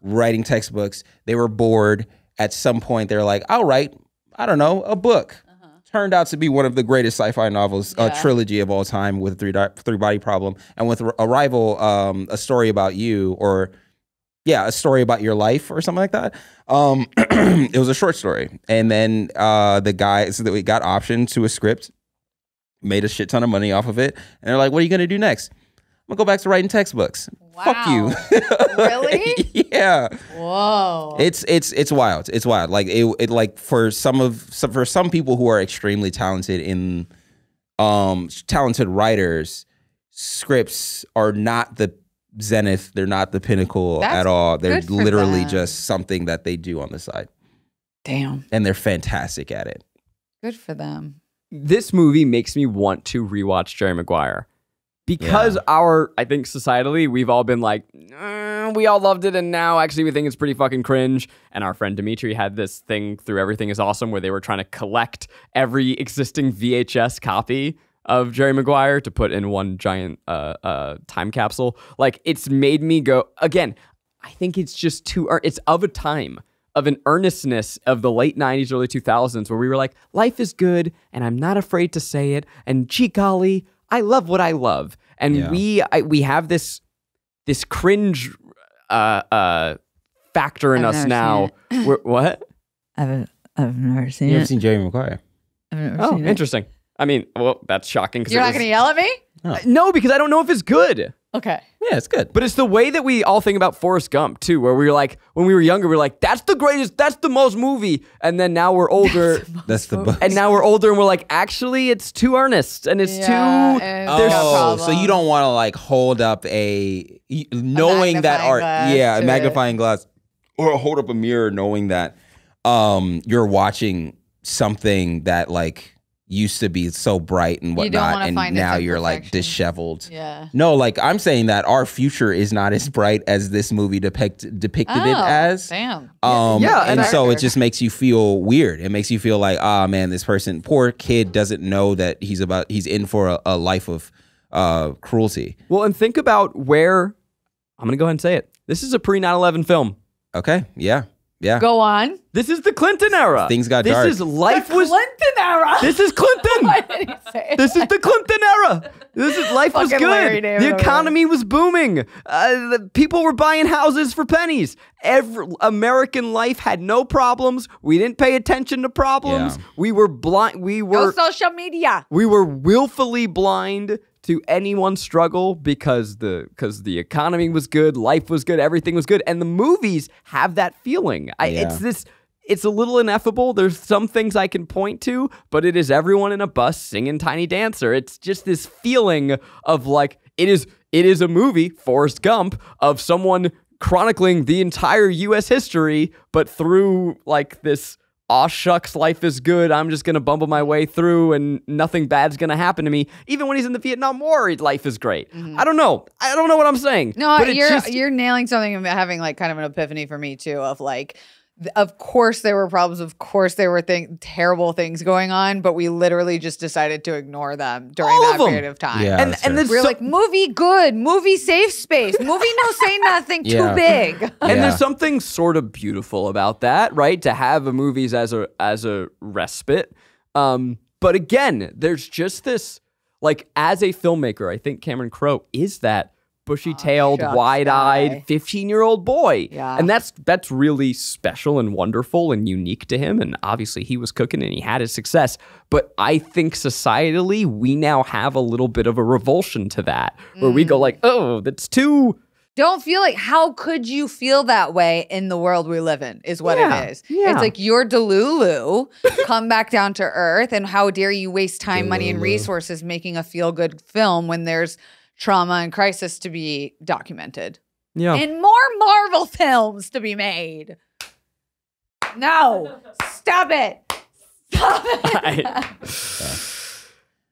writing textbooks. They were bored. At some point, they were like, I'll write, I don't know, a book. Turned out to be one of the greatest sci-fi novels, trilogy of all time, with Three Body Problem. And with Arrival, A Story About You, or A Story About Your Life, or something like that. It was a short story. And then the guy, so that we got optioned to a script, made a shit ton of money off of it. And they're like, what are you going to do next? I'm going to go back to writing textbooks. Wow. Fuck you. Really? Yeah. Whoa. It's wild. It's wild. Like it like for some people who are extremely talented in talented writers, scripts are not the zenith. They're not the pinnacle at all. They're literally just something that they do on the side. Damn. And they're fantastic at it. Good for them. This movie makes me want to rewatch Jerry Maguire, because I think societally, we've all been like, we all loved it, and now actually we think it's pretty fucking cringe. And our friend Dimitri had this thing through Everything Is Awesome, where they were trying to collect every existing VHS copy of Jerry Maguire to put in one giant time capsule. Like, it's made me go, again, I think it's just it's of a time, of an earnestness of the late 90s, early 2000s, where we were like, life is good, and I'm not afraid to say it, and gee golly, I love what I love. And we have this cringe factor in us now. What? I've never seen it. You haven't seen Jerry Maguire? I've never seen it. Interesting. I mean, well, that's shocking. You're not going to yell at me? No, because I don't know if it's good. Okay. Yeah, it's good. But it's the way that we all think about Forrest Gump, too, where we were like, when we were younger, we were like, that's the greatest, that's the most movie. And then now we're older. That's the most. And now we're older and we're like, actually, it's too earnest. And it's too... so you don't want to like hold up knowing that art. Yeah, a magnifying glass. Or hold up a mirror knowing that you're watching something that like used to be so bright and whatnot, and now you're like disheveled. Yeah. No, like I'm saying that our future is not as bright as this movie depicted it as. Damn. And so it just makes you feel weird. It makes you feel like, man, this poor kid doesn't know that he's in for a life of cruelty. Well, and think about where, I'm going to go ahead and say it. This is a pre-9/11 film. Okay. Yeah. Yeah. Go on. This is the Clinton era. Things got dark. This is Clinton era. This is Clinton. Why did he say This is the Clinton era. Life was good. The economy was booming. The people were buying houses for pennies. American life had no problems. We didn't pay attention to problems. Yeah. We were blind. No social media. We were willfully blind to anyone's struggle because the economy was good, life was good, everything was good, and the movies have that feeling. It's a little ineffable. There's some things I can point to, but it is everyone in a bus singing Tiny Dancer. It's just this feeling of like it is a movie, Forrest Gump, of someone chronicling the entire U.S. history, but through like this, aw shucks, life is good, I'm just going to bumble my way through and nothing bad's going to happen to me. Even when he's in the Vietnam War, life is great. Mm-hmm. I don't know what I'm saying. No, but you're nailing something and having like kind of an epiphany for me too of like, of course there were problems. Of course there were terrible things going on, but we literally just decided to ignore them during that period of time. Yeah, and we're like, movie good, movie safe space, movie no say nothing too big. And there's something sort of beautiful about that, right? To have a movies as a respite. But again, there's just this, like, as a filmmaker, I think Cameron Crowe is that bushy-tailed, wide-eyed 15-year-old boy. Yeah. And that's really special and wonderful and unique to him. And obviously he was cooking and he had his success. But I think societally, we now have a little bit of a revulsion to that, where we go like, oh, that's too... Don't feel like, how could you feel that way in the world we live in, is what it is. Yeah. It's like, you're Delulu, come back down to earth, and how dare you waste time, money, and resources making a feel-good film when there's trauma and crisis to be documented. Yeah. And more Marvel films to be made. No. Stop it. Stop it.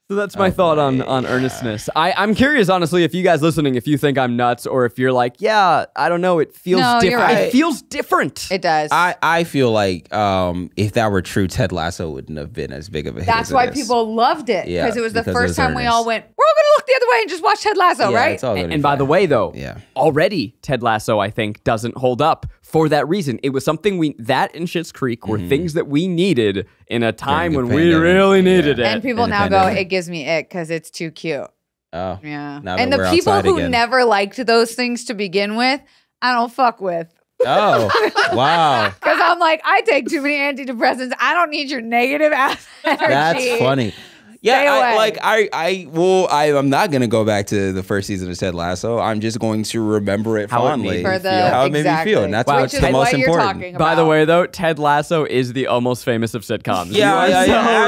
So that's my thought on earnestness. I'm curious, honestly, if you guys listening, if you think I'm nuts, or if you're like, yeah, I don't know, it feels different. You're right. It feels different. It does. I feel like if that were true, Ted Lasso wouldn't have been as big of a hit. That's why people loved it. Because it was the first time we all went, we're all going to look the other way and just watch Ted Lasso, right? It's all and by the way, though, already Ted Lasso, I think, doesn't hold up for that reason. It was something that and Schitt's Creek were things that we needed in a time when we really needed it. And people now go, it gives me it because it's too cute. Oh. Yeah. And the people who never liked those things to begin with, I don't fuck with. Oh, wow. Because I'm like, I take too many antidepressants. I don't need your negative ass energy. That's funny. Yeah, I'm not gonna go back to the first season of Ted Lasso. I'm just going to remember it fondly. How it made me feel, and that's what's the most important. By the way, though, Ted Lasso is the almost famous of sitcoms. Yeah,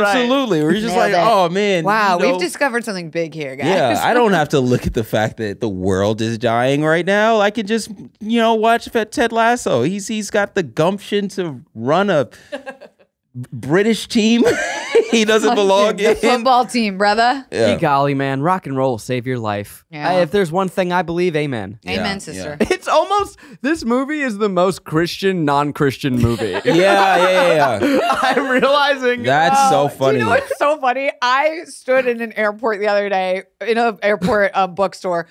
absolutely. We're just like, oh man, wow, we've discovered something big here, guys. Yeah, I don't have to look at the fact that the world is dying right now. I can just, watch Ted Lasso. He's got the gumption to run a British team. he doesn't belong in. The football team, brother. Yeah. Golly, man, rock and roll will save your life. Yeah. If there's one thing I believe, amen. Amen, sister. It's almost, this movie is the most Christian, non-Christian movie. Yeah. I'm realizing. That's so funny. You know what's so funny? I stood in an airport the other day, in an airport bookstore.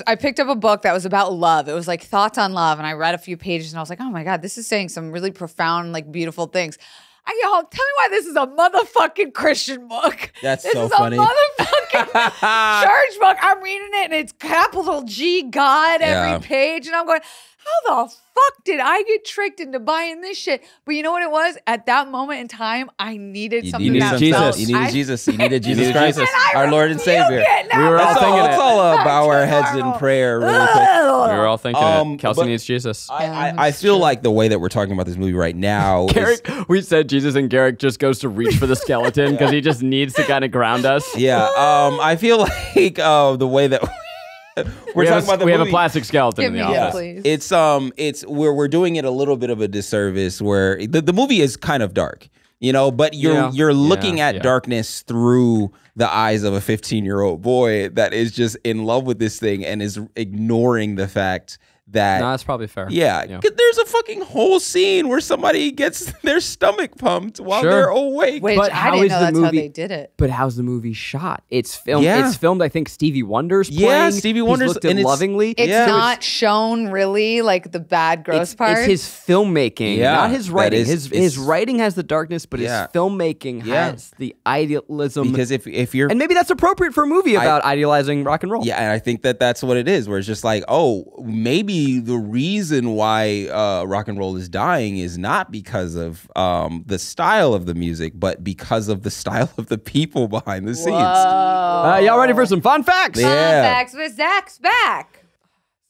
I picked up a book that was about love. It was like Thoughts on Love. And I read a few pages and I was like, oh my God, this is saying some really profound, like beautiful things. Tell me why this is a motherfucking Christian book. That's so funny. This is a motherfucking church book. I'm reading it and it's capital G God every page. And I'm going, how the fuck did I get tricked into buying this shit? But you know what it was? At that moment in time, I needed something that felt. You needed Jesus. You needed Jesus Christ, our Lord and Savior. We were all thinking let's all bow our heads in prayer really quick. We were all thinking it. Kelsey needs Jesus. I feel like the way that we're talking about this movie right now Garrick, we said Jesus, and Garrick just goes to reach for the skeleton because he just needs to kind of ground us. Yeah. I feel like the way that we have a plastic skeleton in the office. Please. It's where we're doing it a little bit of a disservice where the movie is kind of dark, but you're looking at darkness through the eyes of a 15-year-old boy that is just in love with this thing and is ignoring the fact that... No, that's probably fair. Yeah. There's a fucking whole scene where somebody gets their stomach pumped while they're awake. Which I didn't know that's how they did it. But how's the movie shot? It's filmed. It's filmed. I think Stevie Wonder's playing. Yeah, Stevie Wonder's looked at lovingly. It's not shown really like the bad gross part. It's his filmmaking, not his writing. His writing has the darkness, but his filmmaking has the idealism. Because if you're, and maybe that's appropriate for a movie about idealizing rock and roll. Yeah, and I think that's what it is. Where it's just like, maybe the reason why rock and roll is dying is not because of the style of the music, but because of the style of the people behind the scenes. Y'all ready for some fun facts? Fun facts with Zach's back.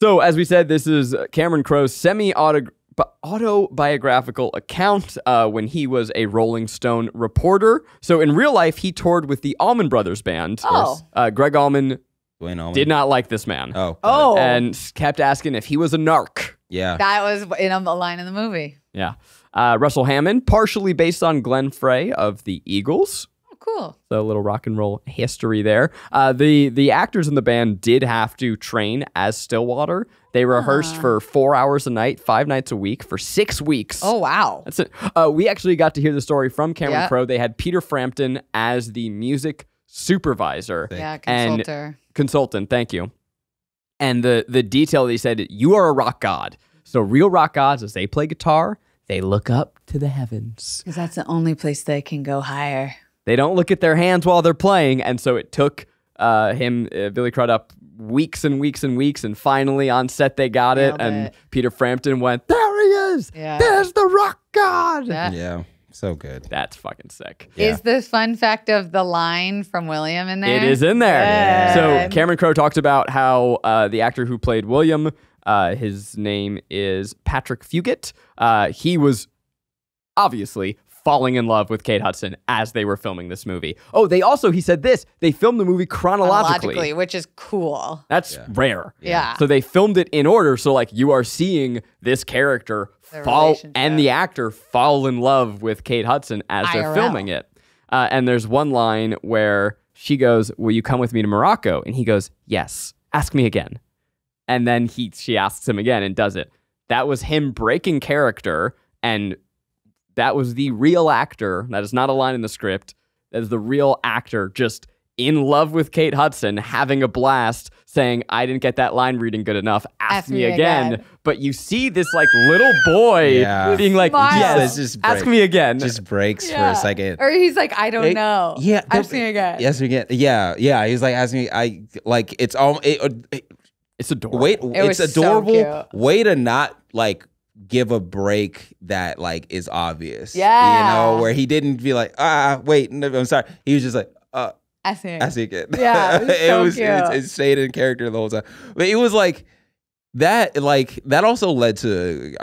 So, as we said, this is Cameron Crowe's semi-autobiographical account when he was a Rolling Stone reporter. So, in real life, he toured with the Allman Brothers Band. Greg Allman did not like this man. And kept asking if he was a narc. Yeah. That was in a line in the movie. Yeah. Russell Hammond, partially based on Glenn Frey of the Eagles. Oh, cool. So a little rock and roll history there. The actors in the band did have to train as Stillwater. They rehearsed for 4 hours a night, 5 nights a week for 6 weeks. Oh, wow. That's it. We actually got to hear the story from Cameron Crowe. They had Peter Frampton as the music supervisor. Consultant, thank you. And the detail, they said, you are a rock god. So real rock gods, as they play guitar, they look up to the heavens. Because that's the only place they can go higher. They don't look at their hands while they're playing. And so it took Billy Crudup, weeks and weeks and weeks. And finally on set, they got it. And Peter Frampton went, there he is. Yeah. There's the rock god. Yeah. So good. That's fucking sick. Is the fun fact of the line from William in there? It is in there. Yeah. So Cameron Crowe talked about how the actor who played William, his name is Patrick Fugit. He was obviously falling in love with Kate Hudson as they were filming this movie. Oh, he said this. They filmed the movie chronologically. Which is cool. That's rare. Yeah. So they filmed it in order. So like you are seeing this character fall and the actor fall in love with Kate Hudson as they're filming it. And there's one line where she goes, will you come with me to Morocco? And he goes, yes, ask me again. And then she asks him again and does it. That was him breaking character, and that was the real actor. That is not a line in the script. That is the real actor just in love with Kate Hudson, having a blast, saying, I didn't get that line reading good enough. Ask me again. But you see this like little boy being like, yes, ask me again. Just breaks for a second. Or he's like, I don't know. Yeah. Ask me again. Yes, again. Yeah. Yeah. He's like, ask me. It's adorable. It's adorable. So way to not like give a break that like is obvious. Yeah. Where he didn't be like, wait, no, I'm sorry. He was just like, ask me again. Yeah, it stayed in character the whole time. But it was like that. Like that also led to,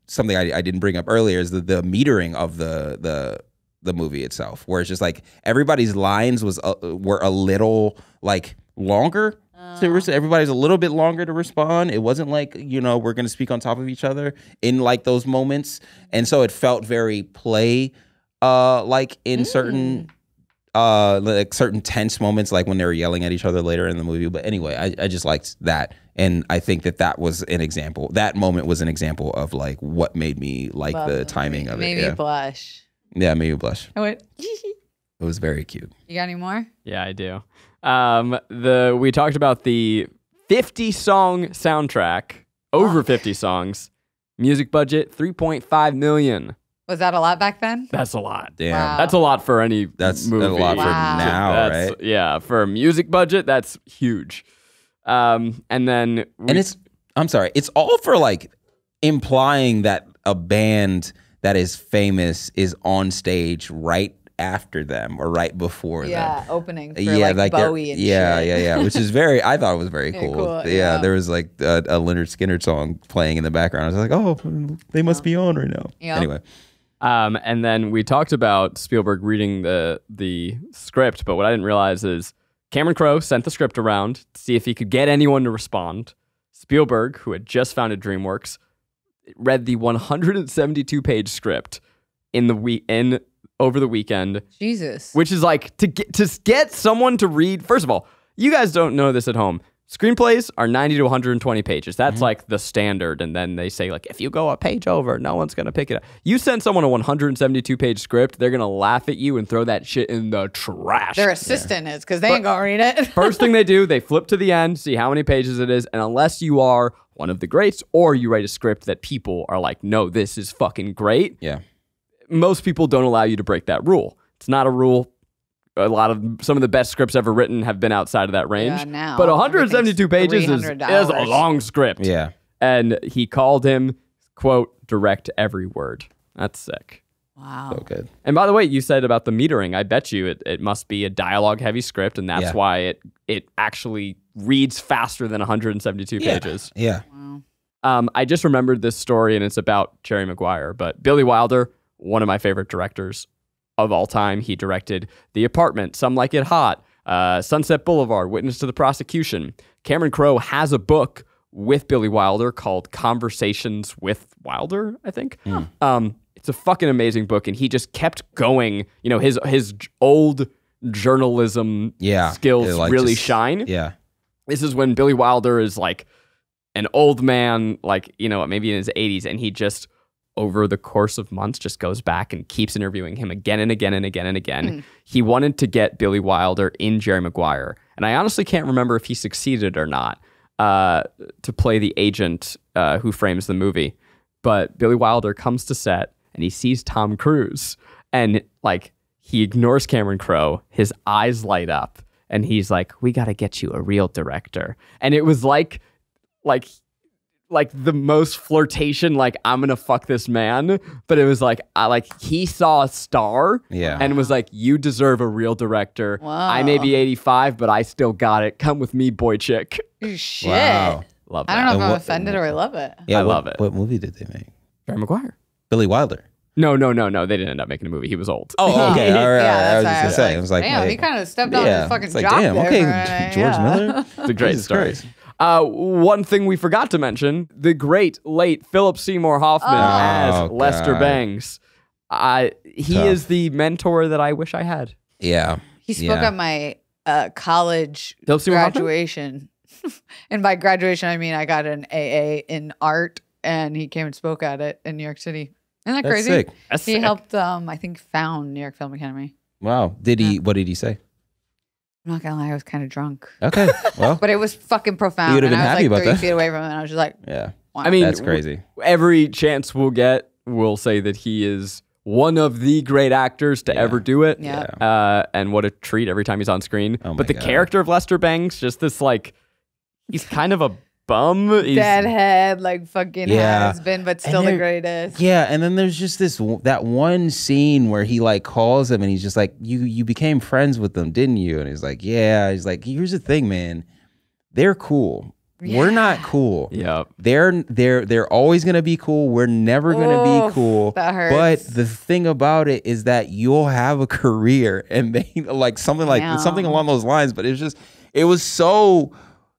something I didn't bring up earlier is the metering of the movie itself, where it's just like everybody's lines were a little like longer. Everybody's a little bit longer to respond. It wasn't like, we're going to speak on top of each other in like those moments. And so it felt very play like in certain like certain tense moments, like when they were yelling at each other later in the movie. But anyway, I just liked that, and I think that was an example. That moment was an example of like what made me like the timing of it. Made me blush. Yeah, made me blush. I went. It was very cute. You got any more? Yeah, I do. We talked about the 50-song soundtrack, over 50 songs. Music budget $3.5 million. Was that a lot back then? That's a lot. Damn. Wow. That's a lot for any That's movie. a lot for now, right? Yeah, for a music budget, that's huge. And then I'm sorry, it's all for like implying that a band that is famous is on stage right after them or right before them. Yeah, opening for like Bowie and shit. Which is I thought it was very cool. Yeah, there was like a Lynyrd Skynyrd song playing in the background. I was like, oh, they must be on right now. Yeah. Anyway. And then we talked about Spielberg reading the script, but what I didn't realize is Cameron Crowe sent the script around to see if he could get anyone to respond. Spielberg, who had just founded DreamWorks, read the 172-page script over the weekend. Jesus. Which is like to get someone to read. First of all, you guys don't know this at home. Screenplays are 90 to 120 pages. That's like the standard. And then they say, like, if you go a page over, no one's going to pick it up. You send someone a 172-page script, they're going to laugh at you and throw that shit in the trash. Their assistant is, because they ain't going to read it. First thing they do, they flip to the end, see how many pages it is. And unless you are one of the greats or you write a script that people are like, no, this is fucking great. Yeah. Most people don't allow you to break that rule. It's not a rule. Some of the best scripts ever written have been outside of that range. Yeah, now but 172 pages is a long script. Yeah. And he called him, quote, direct every word. That's sick. Wow. So good. And by the way, you said about the metering. I bet you it must be a dialogue-heavy script, and that's why it actually reads faster than 172 pages. Yeah. Wow. I just remembered this story, and it's about Jerry Maguire. But Billy Wilder, one of my favorite directors of all time. He directed The Apartment, Some Like It Hot, Sunset Boulevard, Witness to the Prosecution. Cameron Crowe has a book with Billy Wilder called Conversations with Wilder, I think. It's a fucking amazing book, and he just kept going. You know, his old journalism skills really shine. Yeah. This is when Billy Wilder is like an old man, like, you know, maybe in his 80s, and he just, over the course of months, just goes back and keeps interviewing him again and again and again and again. He wanted to get Billy Wilder in Jerry Maguire. And I honestly can't remember if he succeeded or not to play the agent who frames the movie. But Billy Wilder comes to set and he sees Tom Cruise. And like, he ignores Cameron Crowe. His eyes light up. And he's like, we got to get you a real director. And it was like the most flirtation, like, I'm gonna fuck this man, but it was like, he saw a star and was like, you deserve a real director. Wow. I may be 85, but I still got it. Come with me, boy chick. Shit. Wow. Love that. I don't know if I'm offended or I love it. Yeah, I love it. What movie did they make? Jerry Maguire. Billy Wilder. No. They didn't end up making a movie. He was old. Oh, okay. All right. Yeah, I was just gonna say. I was like, damn, he kind of stepped on his fucking like, job damn, there. okay, George Miller. It's a great story. One thing we forgot to mention, the great late Philip Seymour Hoffman as Lester Bangs. He is the mentor that I wish I had. Yeah. He spoke at my college Philip Seymour graduation. And by graduation, I mean I got an AA in art, and he came and spoke at it in New York City. Isn't that crazy? Sick. That's He sick. helped, I think, found New York Film Academy. Wow. Did he? What did he say? I'm not gonna lie, I was kind of drunk. Okay. Well. But it was fucking profound. You would have been and I was happy like about 3 that. feet away from him, and I was just like, Yeah. wow. I mean, That's crazy. Every chance we'll get, we'll say that he is one of the great actors to ever do it. Yeah. And what a treat every time he's on screen. Oh my but the God. character of Lester Bangs, just this like, he's kind of a bum. He's, Deadhead, like fucking has been, but still the greatest. Yeah, and then there's just that one scene where he like calls him and he's just like, you became friends with them, didn't you? And he's like, yeah. He's like, here's the thing, man. They're cool. Yeah. We're not cool. Yep. They're always gonna be cool. We're never gonna be cool. That hurts. But the thing about it is that you'll have a career, and they like something along those lines. But it was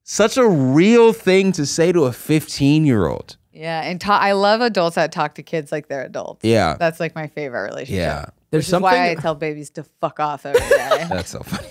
such a real thing to say to a 15-year-old. Yeah, and I love adults that talk to kids like they're adults. Yeah. That's like my favorite relationship. Yeah. There's Which is why I tell babies to fuck off every day. That's so funny.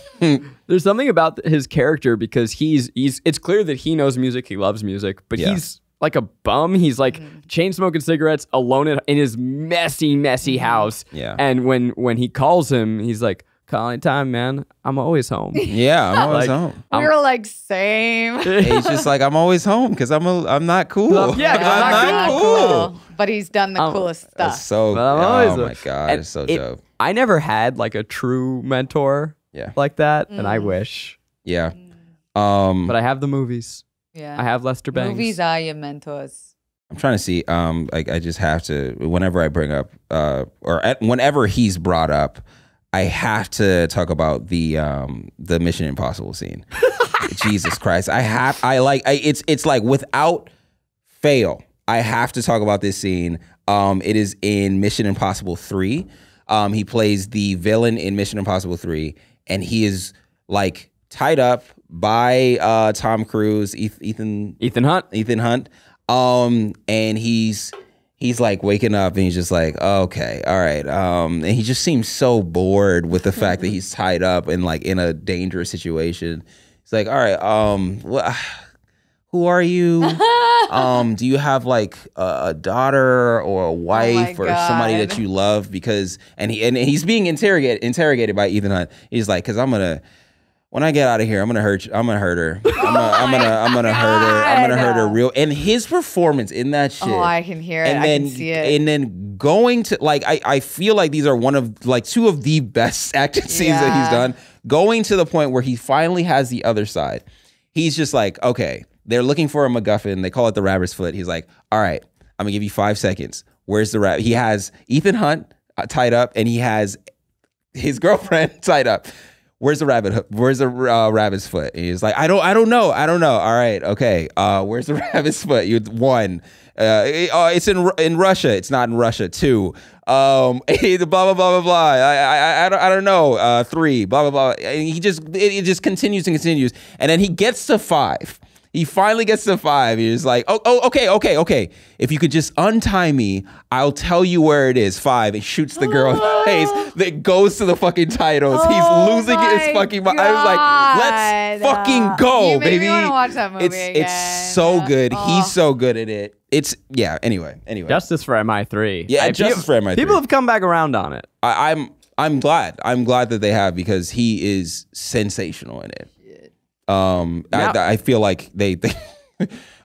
There's something about his character because he's it's clear that he knows music, he loves music, but he's like a bum. He's like chain smoking cigarettes alone in his messy house. Yeah. And when he calls him, he's like, "Call anytime, man. I'm always home." Yeah, I'm always home. We were like, same. He's just like, I'm always home because I'm not cool. Yeah, I'm not cool. But he's done the coolest stuff. That's so. Oh my god, it's so dope. I never had like a true mentor. Like that, and I wish. Yeah. But I have the movies. Yeah. I have Lester Bangs. Movies are your mentors. I'm trying to see. Like I just have to. Whenever I bring up, whenever he's brought up, I have to talk about the Mission Impossible scene. Jesus Christ! It's like without fail. I have to talk about this scene. It is in Mission Impossible 3. He plays the villain in Mission Impossible 3, and he is like tied up by Tom Cruise, Ethan Hunt. And he's like waking up and he's just like, okay, all right. And he just seems so bored with the fact that he's tied up and like in a dangerous situation. He's like, all right, who are you? Do you have like a daughter or a wife or somebody that you love? Because and he's being interrogated by Ethan Hunt. He's like, because when I get out of here, I'm gonna hurt her. I'm gonna hurt her. I'm gonna hurt her real. And his performance in that shit. Oh, I can hear it. I can see it. And then going to like, I feel like these are one of like two of the best acting scenes that he's done. Going to the point where he finally has the other side. He's just like, okay, they're looking for a MacGuffin. They call it the rabbit's foot. He's like, all right, I'm gonna give you 5 seconds. Where's the rabbit? He has Ethan Hunt tied up, and he has his girlfriend tied up. Where's the rabbit? Where's the rabbit's foot? And he's like, I don't know. All right, okay. Where's the rabbit's foot? You 1. It's in Russia. It's not in Russia. 2. Blah blah blah blah blah. I don't know. 3. Blah blah blah. And it just continues and continues, and then he gets to 5. He finally gets to 5. He's like, okay. If you could just untie me, I'll tell you where it is. 5. It shoots the girl in the face. That goes to the fucking titles. He's losing his fucking mind. I was like, let's fucking go, you baby. Me want to watch that movie again. It's so good. He's so good at it. Anyway. Justice for MI3. Yeah, Justice for MI3. People have come back around on it. I'm glad. I'm glad that they have, because he is sensational in it. I feel like they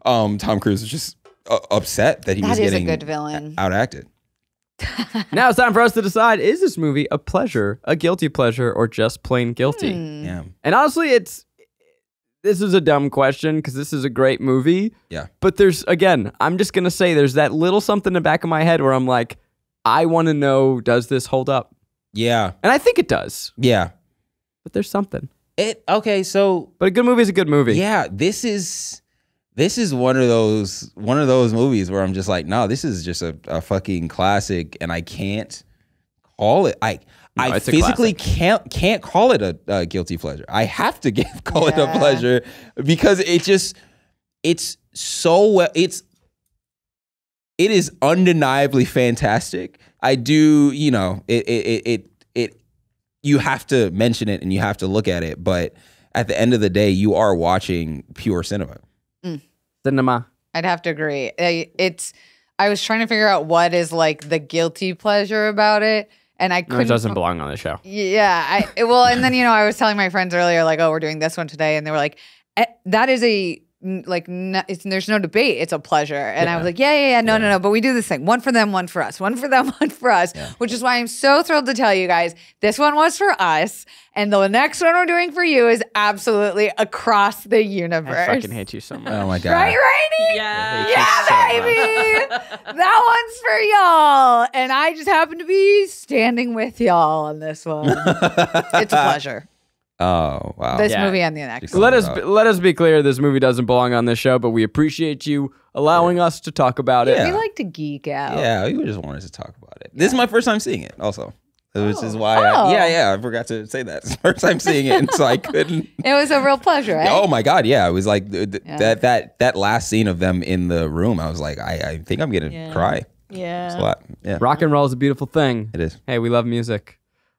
Tom Cruise is just upset that he was getting a good villain. outacted. Now it's time for us to decide: is this movie a pleasure, a guilty pleasure, or just plain guilty? Yeah. And honestly, this is a dumb question because this is a great movie. Yeah. But I'm just gonna say there's that little something in the back of my head where I'm like, I want to know, does this hold up? Yeah. And I think it does. Yeah. But there's something. But a good movie is a good movie. Yeah, this is one of those movies where I'm just like, no, this is just a fucking classic, and I can't call it. I physically can't call it a guilty pleasure. I have to call it a pleasure, because it is undeniably fantastic. I do, you have to mention it and you have to look at it, but at the end of the day, you are watching pure cinema. Cinema. I'd have to agree. I was trying to figure out what is like the guilty pleasure about it, and I couldn't. It doesn't belong on the show. Yeah. And then I was telling my friends earlier, like, oh, we're doing this one today, and they were like, that is there's no debate. It's a pleasure. And I was like, no. But we do this thing. One for them, one for us. One for them, one for us. Yeah. Which is why I'm so thrilled to tell you guys, this one was for us. And the next one we're doing for you is absolutely across the universe. I fucking hate you so much. Oh my God. Right, Rainie? Yeah, baby. That one's for y'all. And I just happen to be standing with y'all on this one. It's a pleasure. Oh, wow. This movie and the next. Let us be clear, this movie doesn't belong on this show, but we appreciate you allowing us to talk about it. We like to geek out. Yeah, we just wanted to talk about it. This is my first time seeing it also. Which is why I forgot to say that. It's the first time seeing it, and so I couldn't. It was a real pleasure, right? Oh my God, yeah. It was like that last scene of them in the room. I was like, I think I'm gonna cry. Yeah. It's a lot. Yeah. Rock and roll is a beautiful thing. It is. Hey, we love music.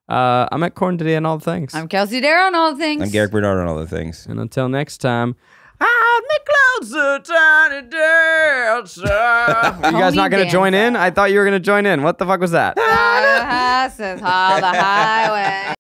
I'm at Korn today on all the things. I'm Kelsey Darragh on all the things. I'm Garrick Bernard on all the things. And until next time, hold me closer, tiny dancer. You guys not going to join in? I thought you were going to join in. What the fuck was that? The highway.